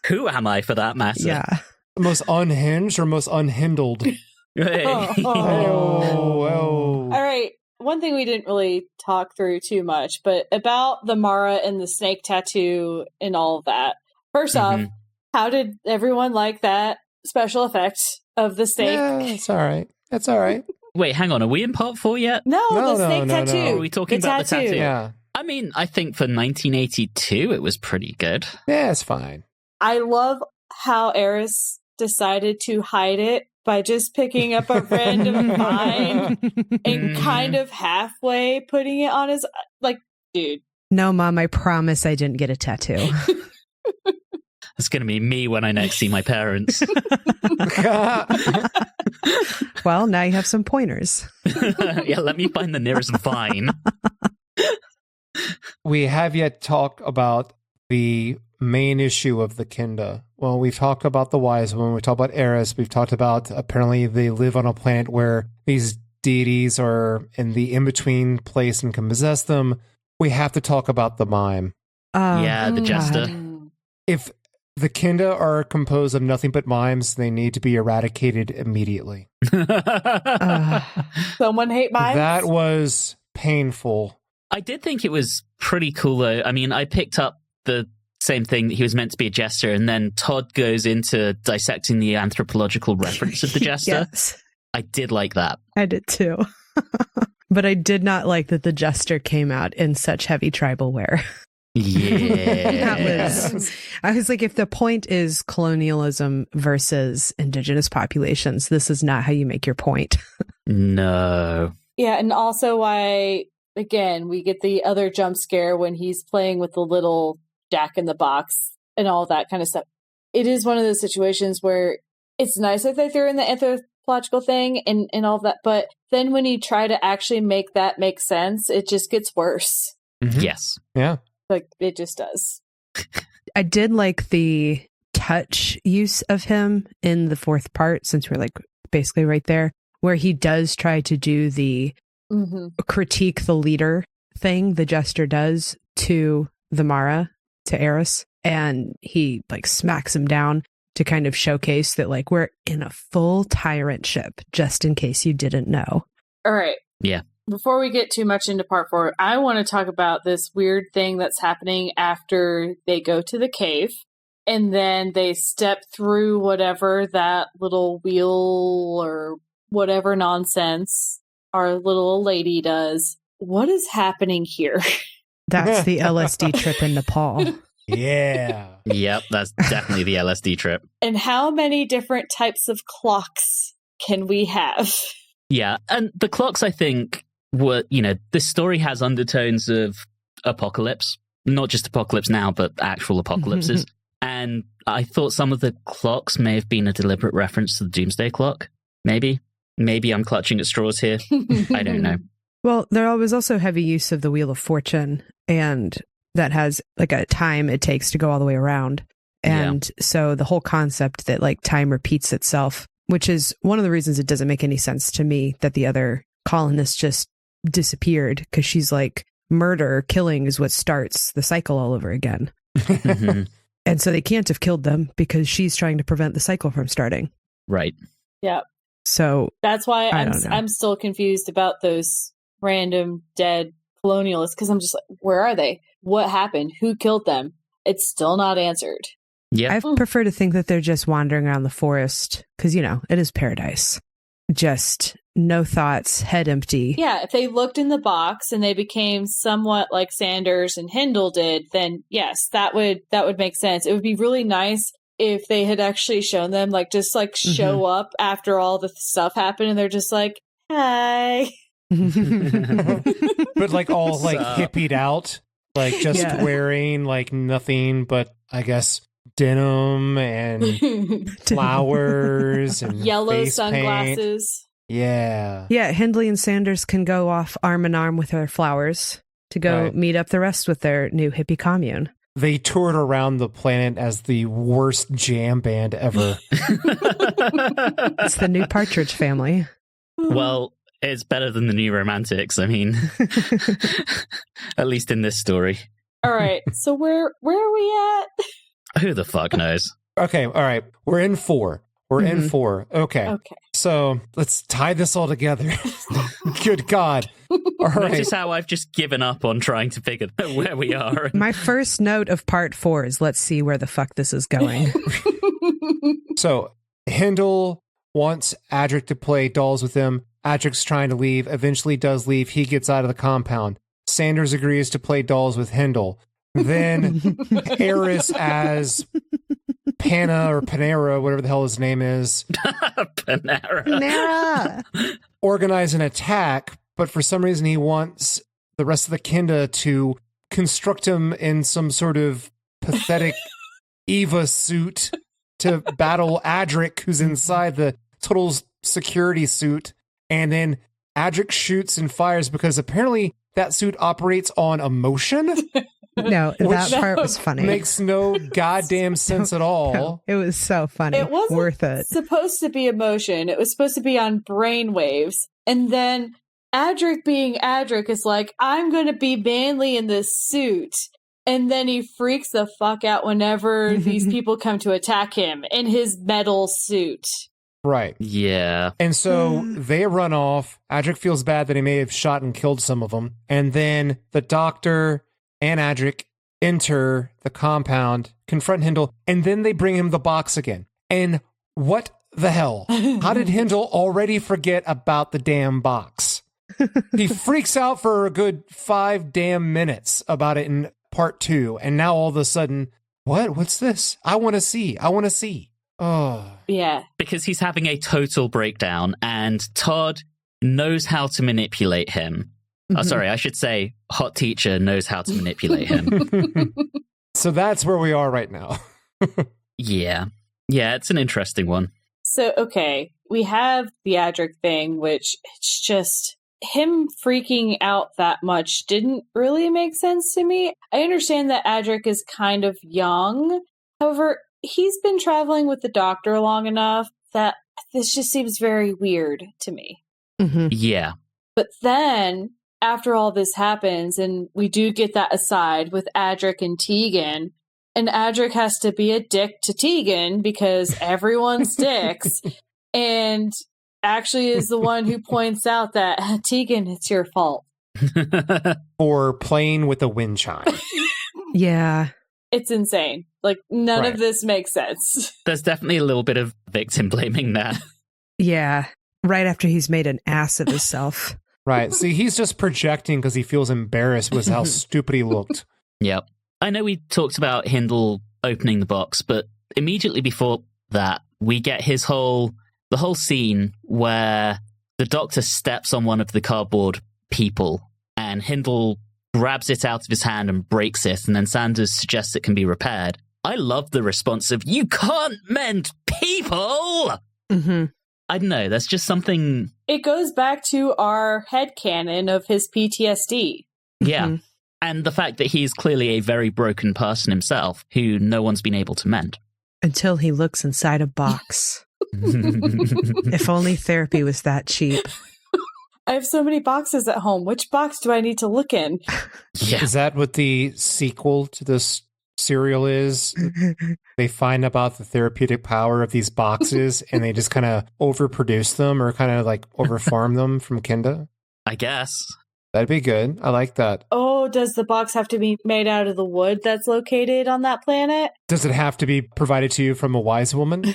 Who am I, for that matter? Yeah. Most unhinged or most unhindled? All right. One thing we didn't really talk through too much, but about the Mara and the snake tattoo and all of that. First off, how did everyone like that special effect of the snake? Yeah, it's all right. That's all right. Wait, hang on. Are we in part 4 yet? No, the snake tattoo. No. Are we talking about the tattoo? Yeah. I mean, I think for 1982, it was pretty good. Yeah, it's fine. I love how Eris decided to hide it by just picking up a random vine and kind of halfway putting it on his, like, dude, No, Mom, I promise I didn't get a tattoo. It's going to be me when I next see my parents. Well, now you have some pointers. Yeah, let me find the nearest vine. We have yet talked about the main issue of the Kinda. Well, we've talked about the wise woman, we talked about Eris, we've talked about apparently they live on a planet where these deities are in the in-between place and can possess them. We have to talk about the mime. Yeah, the jester. God. If the Kinda are composed of nothing but mimes, they need to be eradicated immediately. Someone hate mimes? That was painful. I did think it was pretty cool, though. I mean, I picked up the same thing that he was meant to be a jester, and then Todd goes into dissecting the anthropological reference of the jester. Yes, I did like that. I did too. But I did not like that the jester came out in such heavy tribal wear. Yeah. I was like, if the point is colonialism versus indigenous populations, this is not how you make your point. No. Yeah, and also why, again, we get the other jump scare when he's playing with the little Jack in the Box and all that kind of stuff. It is one of those situations where it's nice that they threw in the anthropological thing and all of that, but then when you try to actually make that make sense, it just gets worse. Mm-hmm. Yes. Yeah. Like, it just does. I did like the touch use of him in the fourth part, since we're like basically right there, where he does try to do the critique the leader thing the jester does to the Mara, to Eris, and he like smacks him down to kind of showcase that like we're in a full tyrant ship, just in case you didn't know. All right. Yeah. Before we get too much into part 4, I want to talk about this weird thing that's happening after they go to the cave and then they step through whatever that little wheel or whatever nonsense our little lady does. What is happening here? That's the LSD trip in Nepal. Yeah. Yep, that's definitely the LSD trip. And how many different types of clocks can we have? Yeah, and the clocks, I think, were, this story has undertones of apocalypse. Not just apocalypse now, but actual apocalypses. And I thought some of the clocks may have been a deliberate reference to the Doomsday Clock. Maybe I'm clutching at straws here. I don't know. Well, there was also heavy use of the Wheel of Fortune, and that has like a time it takes to go all the way around. And so the whole concept that like time repeats itself, which is one of the reasons it doesn't make any sense to me that the other colonists just disappeared, because she's like, murder, killing is what starts the cycle all over again. And so they can't have killed them because she's trying to prevent the cycle from starting. Right. Yeah. So that's why I'm still confused about those random dead colonialists, because I'm just like, where are they? What happened? Who killed them? It's still not answered. Yeah. I prefer to think that they're just wandering around the forest because, it is paradise. Just no thoughts, head empty. Yeah, if they looked in the box and they became somewhat like Sanders and Hindle did, then yes, that would make sense. It would be really nice if they had actually shown them, like, just like show up after all the stuff happened and they're just like, hi. But like all like hippied out, like just wearing like nothing but, I guess, denim and flowers and yellow face sunglasses. Paint. Yeah. Yeah, Hindley and Sanders can go off arm in arm with their flowers to go meet up the rest with their new hippie commune. They toured around the planet as the worst jam band ever. It's the new Partridge Family. Well, it's better than the New Romantics. I mean, at least in this story. All right, so where are we at? Who the fuck knows? Okay, all right. We're in 4. We're in 4. Okay. So let's tie this all together. Good God. All right. Notice how I've just given up on trying to figure out where we are. My first note of part 4 is let's see where the fuck this is going. So Hindle wants Adric to play dolls with him. Adric's trying to leave, eventually does leave. He gets out of the compound. Sanders agrees to play dolls with Hindle. Then Eris as Panera, whatever the hell his name is. Panera. Organize an attack, but for some reason he wants the rest of the Kinda to construct him in some sort of pathetic Eva suit to battle Adric, who's inside the total security suit. And then Adric shoots and fires because apparently that suit operates on emotion. No, that part was funny. Makes no goddamn sense at all. No, it was so funny. It wasn't worth it. Supposed to be emotion. It was supposed to be on brainwaves. And then Adric being Adric is like, I'm going to be manly in this suit. And then he freaks the fuck out whenever these people come to attack him in his metal suit. Right. Yeah. And so they run off. Adric feels bad that he may have shot and killed some of them. And then the doctor and Adric enter the compound, confront Hindle, and then they bring him the box again. And what the hell? How did Hindle already forget about the damn box? He freaks out for a good 5 damn minutes about it in part 2. And now all of a sudden, what's this? I want to see. Oh. Yeah. Because he's having a total breakdown and Todd knows how to manipulate him. Oh, sorry, I should say hot teacher knows how to manipulate him. So that's where we are right now. Yeah. Yeah, it's an interesting one. So, okay, we have the Adric thing, which it's just him freaking out that much didn't really make sense to me. I understand that Adric is kind of young. However, he's been traveling with the doctor long enough that this just seems very weird to me. Mm-hmm. Yeah. But then, after all this happens, and we do get that aside with Adric and Tegan, and Adric has to be a dick to Tegan because everyone's dicks, and actually is the one who points out that, Tegan, it's your fault. Or playing with a wind chime. Yeah. It's insane. Like, none Right. of this makes sense. There's definitely a little bit of victim blaming there. Yeah. Right after he's made an ass of himself. Right. See, he's just projecting because he feels embarrassed with how stupid he looked. Yep. I know we talked about Hindle opening the box, but immediately before that, we get the whole scene where the doctor steps on one of the cardboard people and Hindle grabs it out of his hand and breaks it, and then Sanders suggests it can be repaired. I love the response of, you can't mend people! Mm-hmm. I don't know, there's just something... It goes back to our headcanon of his PTSD. Yeah. Mm-hmm. And the fact that he's clearly a very broken person himself, who no one's been able to mend. Until he looks inside a box. If only therapy was that cheap. I have so many boxes at home. Which box do I need to look in? Yeah. Is that what the sequel to this serial is? They find about the therapeutic power of these boxes and they just kind of overproduce them or kind of like overfarm them from Kinda? I guess. That'd be good. I like that. Oh, does the box have to be made out of the wood that's located on that planet? Does it have to be provided to you from a wise woman?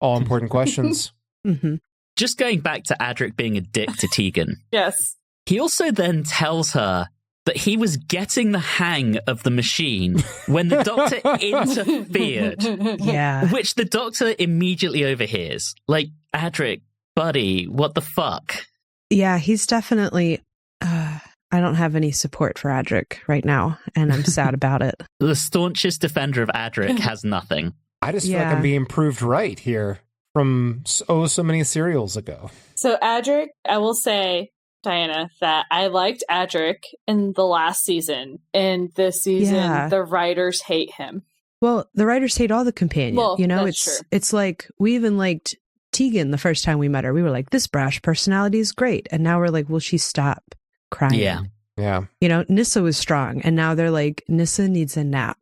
All important questions. Mm-hmm. Just going back to Adric being a dick to Tegan. Yes. He also then tells her that he was getting the hang of the machine when the doctor interfered. Yeah. Which the doctor immediately overhears. Like, Adric, buddy, what the fuck? Yeah, he's definitely... I don't have any support for Adric right now, and I'm sad about it. The staunchest defender of Adric has nothing. I just feel like I'm being proved right here from so many serials ago. So Adric, I will say, Diana, that I liked Adric in the last season. And this season, the writers hate him. Well, the writers hate all the companions. Well, you know, that's true. It's like we even liked Tegan the first time we met her. We were like, this brash personality is great. And now we're like, will she stop crying? Yeah. Yeah. You know, Nissa was strong. And now they're like, Nissa needs a nap.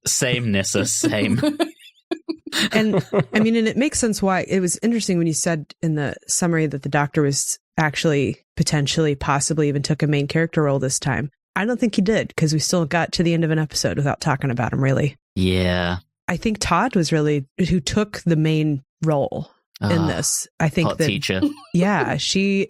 Same, Nissa, same. And I mean, and it makes sense why. It was interesting when you said in the summary that the doctor was actually potentially, possibly even took a main character role this time. I don't think he did, because we still got to the end of an episode without talking about him, really. Yeah. I think Todd was really who took the main role in this. I think hot that teacher. she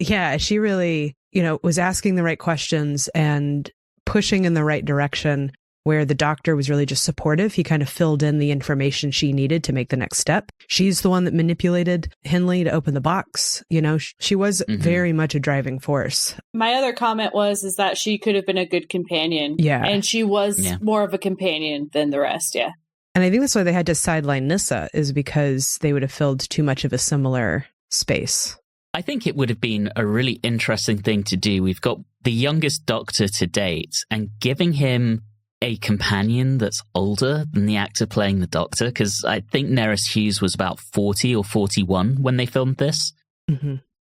really, you know, was asking the right questions and pushing in the right direction. where the doctor was really just supportive. He kind of filled in the information she needed to make the next step. She's the one that manipulated Hindle to open the box. You know, she was very much a driving force. My other comment is that she could have been a good companion. Yeah. And she was more of a companion than the rest. Yeah. And I think that's why they had to sideline Nyssa, is because they would have filled too much of a similar space. I think it would have been a really interesting thing to do. We've got the youngest Doctor to date, and giving him a companion that's older than the actor playing the Doctor, because I think Nerys Hughes was about 40 or 41 when they filmed this.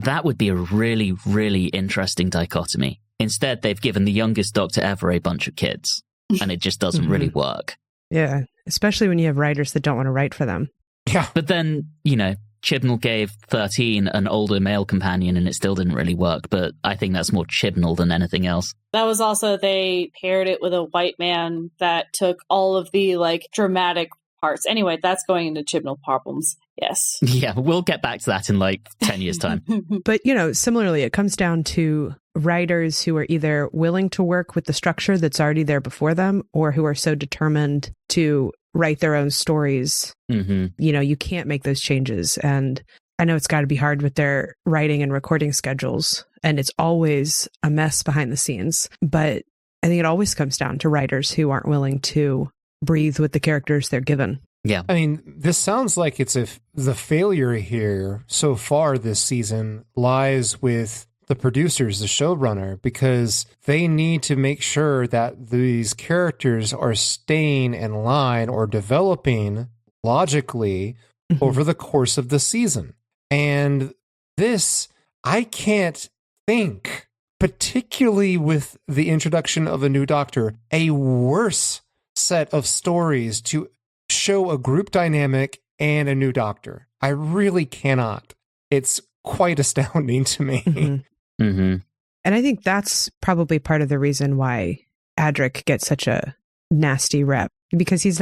That would be a really, really interesting dichotomy. Instead, they've given the youngest Doctor ever a bunch of kids, and it just doesn't really work. Yeah, especially when you have writers that don't want to write for them. Yeah. But then, you know, Chibnall gave 13 an older male companion and it still didn't really work, but I think that's more Chibnall than anything else. That was also, they paired it with a white man that took all of the, like, dramatic parts. Anyway, that's going into Chibnall problems. Yes. Yeah, we'll get back to that in, like, 10 years' time. But, you know, similarly, it comes down to writers who are either willing to work with the structure that's already there before them, or who are so determined to write their own stories. You know, you can't make those changes. And I know it's got to be hard with their writing and recording schedules, and it's always a mess behind the scenes. But I think it always comes down to writers who aren't willing to breathe with the characters they're given. Yeah. I mean, this sounds like the failure here so far this season lies with the producers, the showrunner, because they need to make sure that these characters are staying in line or developing logically over the course of the season. And this, I can't think, particularly with the introduction of a new Doctor, a worse set of stories to show a group dynamic and a new Doctor. I really cannot. It's quite astounding to me. And I think that's probably part of the reason why Adric gets such a nasty rep, because he's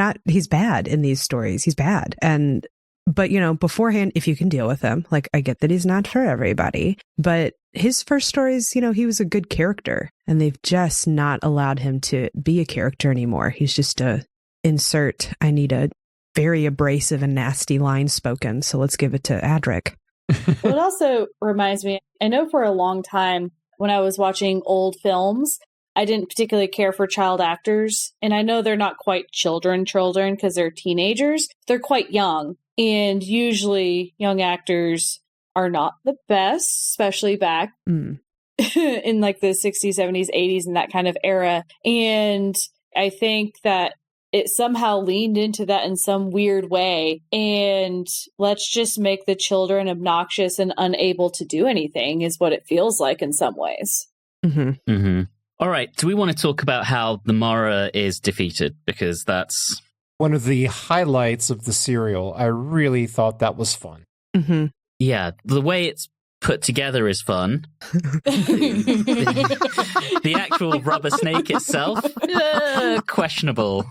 bad in these stories. He's bad. But, you know, beforehand, if you can deal with him, like, I get that he's not for everybody, but his first stories, you know, he was a good character, and they've just not allowed him to be a character anymore. He's just I need a very abrasive and nasty line spoken, so let's give it to Adric. Well, it also reminds me, I know for a long time when I was watching old films, I didn't particularly care for child actors. And I know they're not quite children because they're teenagers. They're quite young. And usually young actors are not the best, especially back in like the 60s, 70s, 80s, and that kind of era. And I think that it somehow leaned into that in some weird way. And let's just make the children obnoxious and unable to do anything is what it feels like in some ways. All right. Do we want to talk about how the Mara is defeated? Because that's one of the highlights of the serial. I really thought that was fun. Yeah. The way it's put together is fun. The actual rubber snake itself, questionable.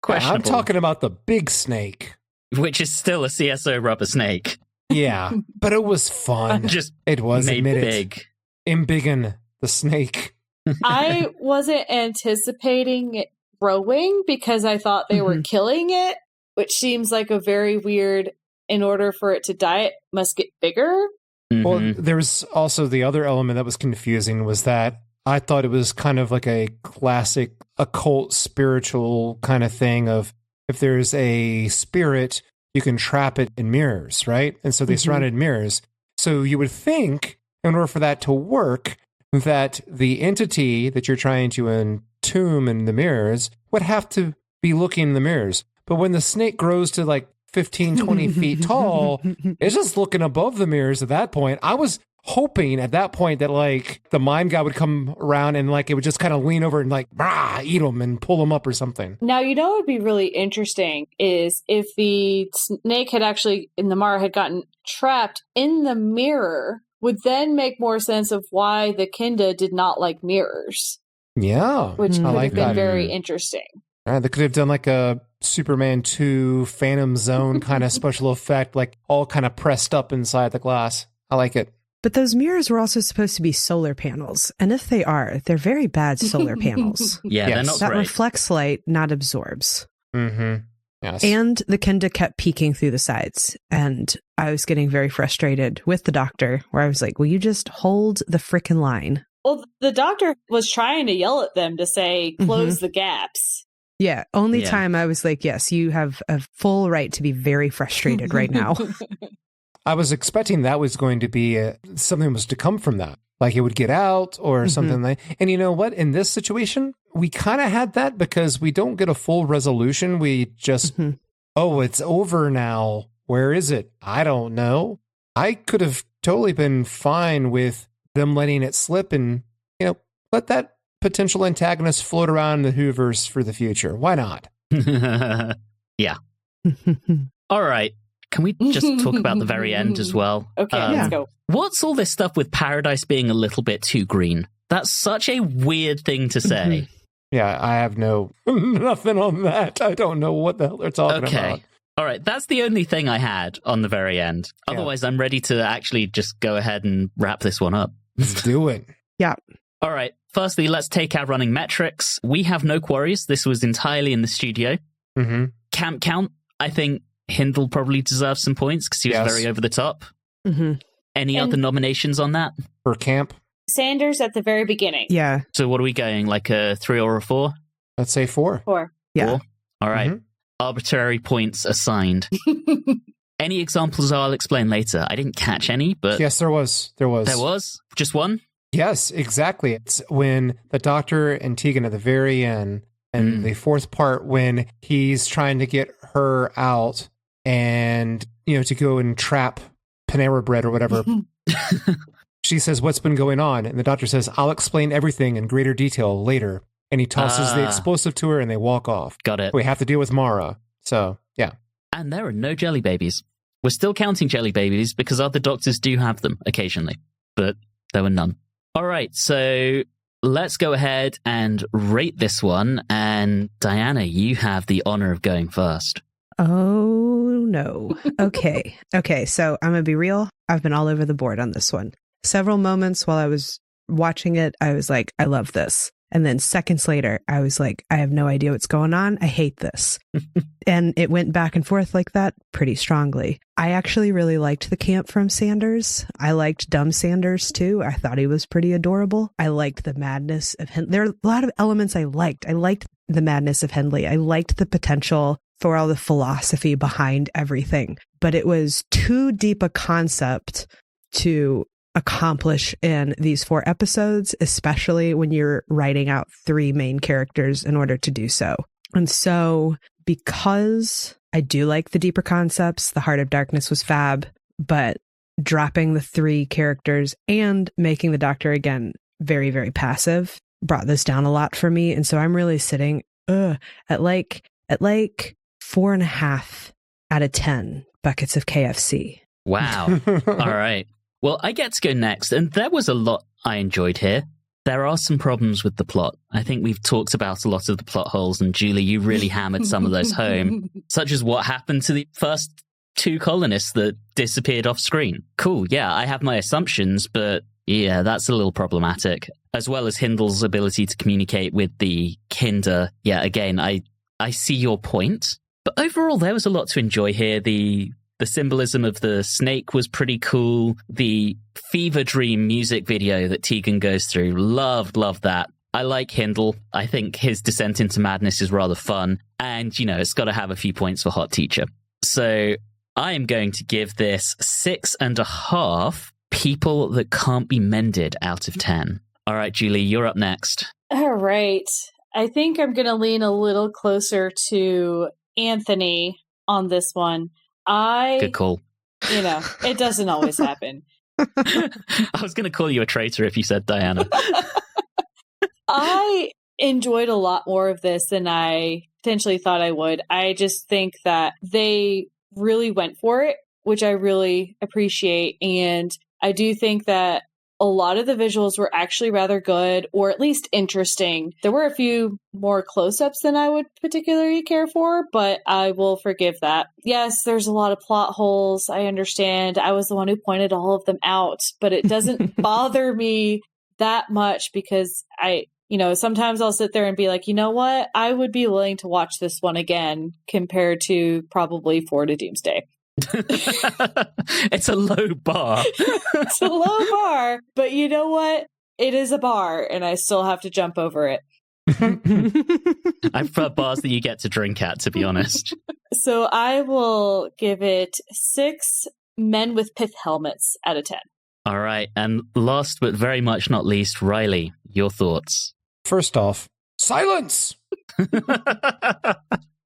I'm talking about the big snake. Which is still a CSO rubber snake. Yeah, but it was fun. It was made big. Embiggen the snake. I wasn't anticipating it growing because I thought they were killing it, which seems like a very weird, in order for it to die, it must get bigger. Well, there was also the other element that was confusing was that I thought it was kind of like a classic occult spiritual kind of thing of if there's a spirit, you can trap it in mirrors, right? And so they surrounded mirrors. So you would think in order for that to work, that the entity that you're trying to entomb in the mirrors would have to be looking in the mirrors. But when the snake grows to like 15, 20 feet tall, it's just looking above the mirrors at that point. I was hoping at that point that like the mime guy would come around and like it would just kind of lean over and like eat them and pull them up or something. Now, you know what would be really interesting is if the snake had actually, in the Mara, had gotten trapped in the mirror, would then make more sense of why the Kinda did not like mirrors. Yeah. Which could like have been that. very interesting. They could have done like a Superman 2 Phantom Zone kind of special effect, like all kind of pressed up inside the glass. I like it. But those mirrors were also supposed to be solar panels. And if they are, they're very bad solar panels. Yeah, Yes. they're not That great. reflects light, not absorbs. Mm-hmm. Yes. And the Kinda kept peeking through the sides. And I was getting very frustrated with the doctor, where I was like, will you just hold the frickin' line? Well, the doctor was trying to yell at them to say, close the gaps. Yeah, only Yeah. time I was like, yes, you have a full right to be very frustrated right now. I was expecting that was going to be something was to come from that. Like it would get out or something like. And you know what? In this situation, we kind of had that because we don't get a full resolution. We just, oh, it's over now. Where is it? I don't know. I could have totally been fine with them letting it slip and, let that potential antagonist float around the Hoovers for the future. Why not? Yeah. All right. Can we just talk about the very end as well? Okay, let's go. What's all this stuff with Paradise being a little bit too green? That's such a weird thing to say. Yeah, I have nothing on that. I don't know what the hell they're talking about. All right, that's the only thing I had on the very end. Otherwise, I'm ready to actually just go ahead and wrap this one up. Let's do it. Yeah. All right, firstly, let's take our running metrics. We have no quarries. This was entirely in the studio. Mm-hmm. Camp count, I think Hindle probably deserves some points because he was very over the top. Mm-hmm. Any other nominations on that? For camp? Sanders at the very beginning. Yeah. So what are we going, like a 3 or a 4? Let's say 4. 4. Yeah. 4? All right. Arbitrary points assigned. Any examples I'll explain later. I didn't catch any, but... Yes, there was. There was? Just one? Yes, exactly. It's when the doctor and Tegan at the very end, and the fourth part when he's trying to get her out and, to go and trap Panera Bread or whatever. She says, what's been going on? And the doctor says, I'll explain everything in greater detail later. And he tosses the explosive to her and they walk off. Got it. We have to deal with Mara. So, yeah. And there are no jelly babies. We're still counting jelly babies because other doctors do have them occasionally, but there were none. All right, so let's go ahead and rate this one. And Diana, you have the honor of going first. Oh, no. Okay. Okay, so I'm going to be real. I've been all over the board on this one. Several moments while I was watching it, I was like, I love this. And then seconds later, I was like, I have no idea what's going on. I hate this. And it went back and forth like that pretty strongly. I actually really liked the camp from Sanders. I liked dumb Sanders too. I thought he was pretty adorable. I liked the madness of Hindley. There are a lot of elements I liked. I liked the madness of Hindley. I liked the potential for all the philosophy behind everything. But it was too deep a concept to accomplish in these 4 episodes, especially when you're writing out 3 main characters in order to do so. And so, because I do like the deeper concepts, the Heart of Darkness was fab, but dropping the 3 characters and making the Doctor again very, very passive brought this down a lot for me. And so I'm really sitting at like 4.5 out of 10 buckets of KFC. Wow. All right. Well, I get to go next, and there was a lot I enjoyed here. There are some problems with the plot. I think we've talked about a lot of the plot holes, and Julie, you really hammered some of those home, such as what happened to the first 2 colonists that disappeared off screen. Cool, yeah, I have my assumptions, but yeah, that's a little problematic. As well as Hindle's ability to communicate with the Kinda. Yeah, again, I see your point. But overall, there was a lot to enjoy here. The symbolism of the snake was pretty cool. The fever dream music video that Tegan goes through, loved that. I like Hindle. I think his descent into madness is rather fun. And, it's got to have a few points for Hot Teacher. So I am going to give this 6.5 people that can't be mended out of 10. All right, Julie, you're up next. All right. I think I'm going to lean a little closer to Anthony on this one. Good call. It doesn't always happen. I was going to call you a traitor if you said Diana. I enjoyed a lot more of this than I potentially thought I would. I just think that they really went for it, which I really appreciate. And I do think that a lot of the visuals were actually rather good, or at least interesting. There were a few more close-ups than I would particularly care for, but I will forgive that. Yes, there's a lot of plot holes. I understand. I was the one who pointed all of them out, but it doesn't bother me that much because sometimes I'll sit there and be like, you know what? I would be willing to watch this one again compared to probably 4 to Doomsday. It's a low bar. It's a low bar, but you know what? It is a bar, and I still have to jump over it. I prefer bars that you get to drink at, to be honest. So I will give it 6 men with pith helmets out of 10. All right, and last but very much not least, Riley, your thoughts. First off, silence!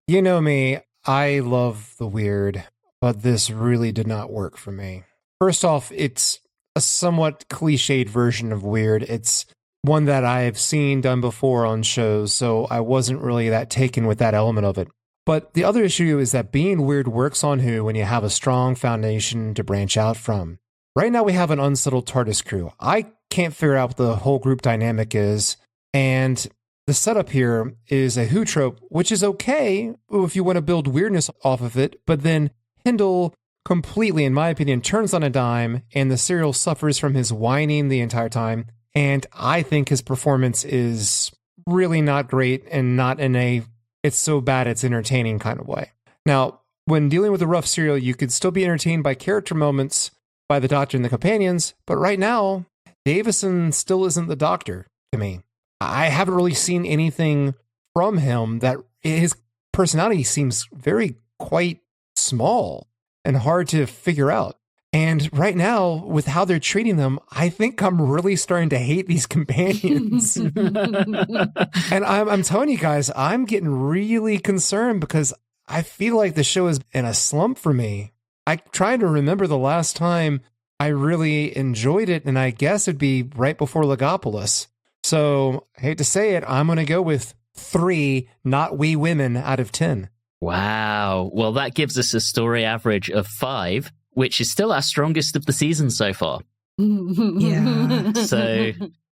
You know me, I love the weird, but this really did not work for me. First off, it's a somewhat cliched version of weird. It's one that I have seen done before on shows, so I wasn't really that taken with that element of it. But the other issue is that being weird works on Who when you have a strong foundation to branch out from. Right now we have an unsettled TARDIS crew. I can't figure out what the whole group dynamic is, and the setup here is a Who trope, which is okay if you want to build weirdness off of it, but then Hindle completely, in my opinion, turns on a dime, and the serial suffers from his whining the entire time, and I think his performance is really not great and not in a it's so bad it's entertaining kind of way. Now, when dealing with a rough serial, you could still be entertained by character moments by the Doctor and the companions, but right now, Davison still isn't the Doctor to me. I haven't really seen anything from him that his personality seems very quite small and hard to figure out. And right now, with how they're treating them, I think I'm really starting to hate these companions. And I'm telling you guys, I'm getting really concerned because I feel like the show is in a slump for me. I'm trying to remember the last time I really enjoyed it, and I guess it'd be right before Legopolis. So, I hate to say it, I'm going to go with 3 not we women out of 10. Wow. Well, that gives us a story average of 5, which is still our strongest of the season so far. Yeah. So,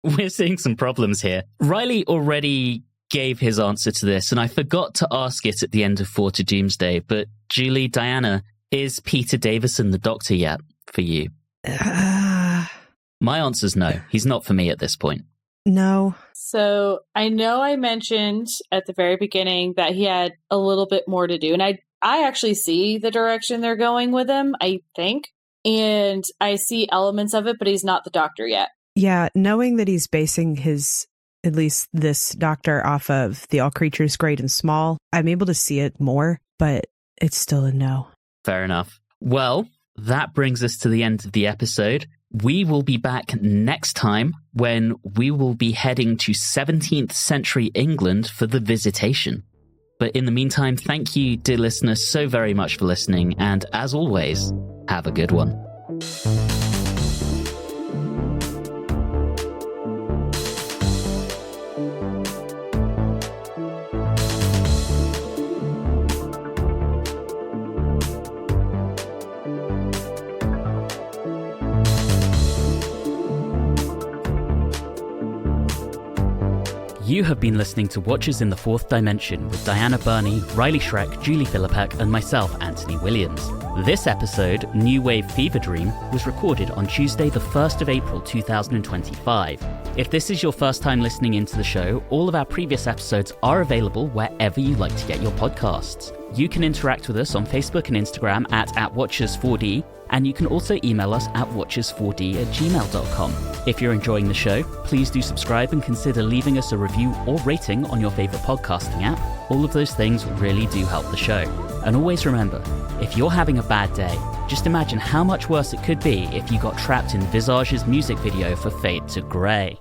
we're seeing some problems here. Riley already gave his answer to this, and I forgot to ask it at the end of 4 to Doomsday, but Julie, Diana, is Peter Davison the Doctor yet for you? My answer's no. He's not for me at this point. No. So I know I mentioned at the very beginning that he had a little bit more to do. And I actually see the direction they're going with him, I think. And I see elements of it, but he's not the Doctor yet. Yeah, knowing that he's basing his, at least this Doctor, off of the All Creatures Great and Small, I'm able to see it more, but it's still a no. Fair enough. Well, that brings us to the end of the episode. We will be back next time when we will be heading to 17th century England for the Visitation. But in the meantime, thank you, dear listeners, so very much for listening. And as always, have a good one. You have been listening to Watchers in the Fourth Dimension with Diana Burney, Riley Schreck, Julie Philippek, and myself, Anthony Williams. This episode, New Wave Fever Dream, was recorded on Tuesday the 1st of April 2025. If this is your first time listening into the show, all of our previous episodes are available wherever you like to get your podcasts. You can interact with us on Facebook and Instagram at @Watchers4D, and you can also email us at watchers4d@gmail.com. If you're enjoying the show, please do subscribe and consider leaving us a review or rating on your favorite podcasting app. All of those things really do help the show. And always remember, if you're having a bad day, just imagine how much worse it could be if you got trapped in Visage's music video for Fade to Grey.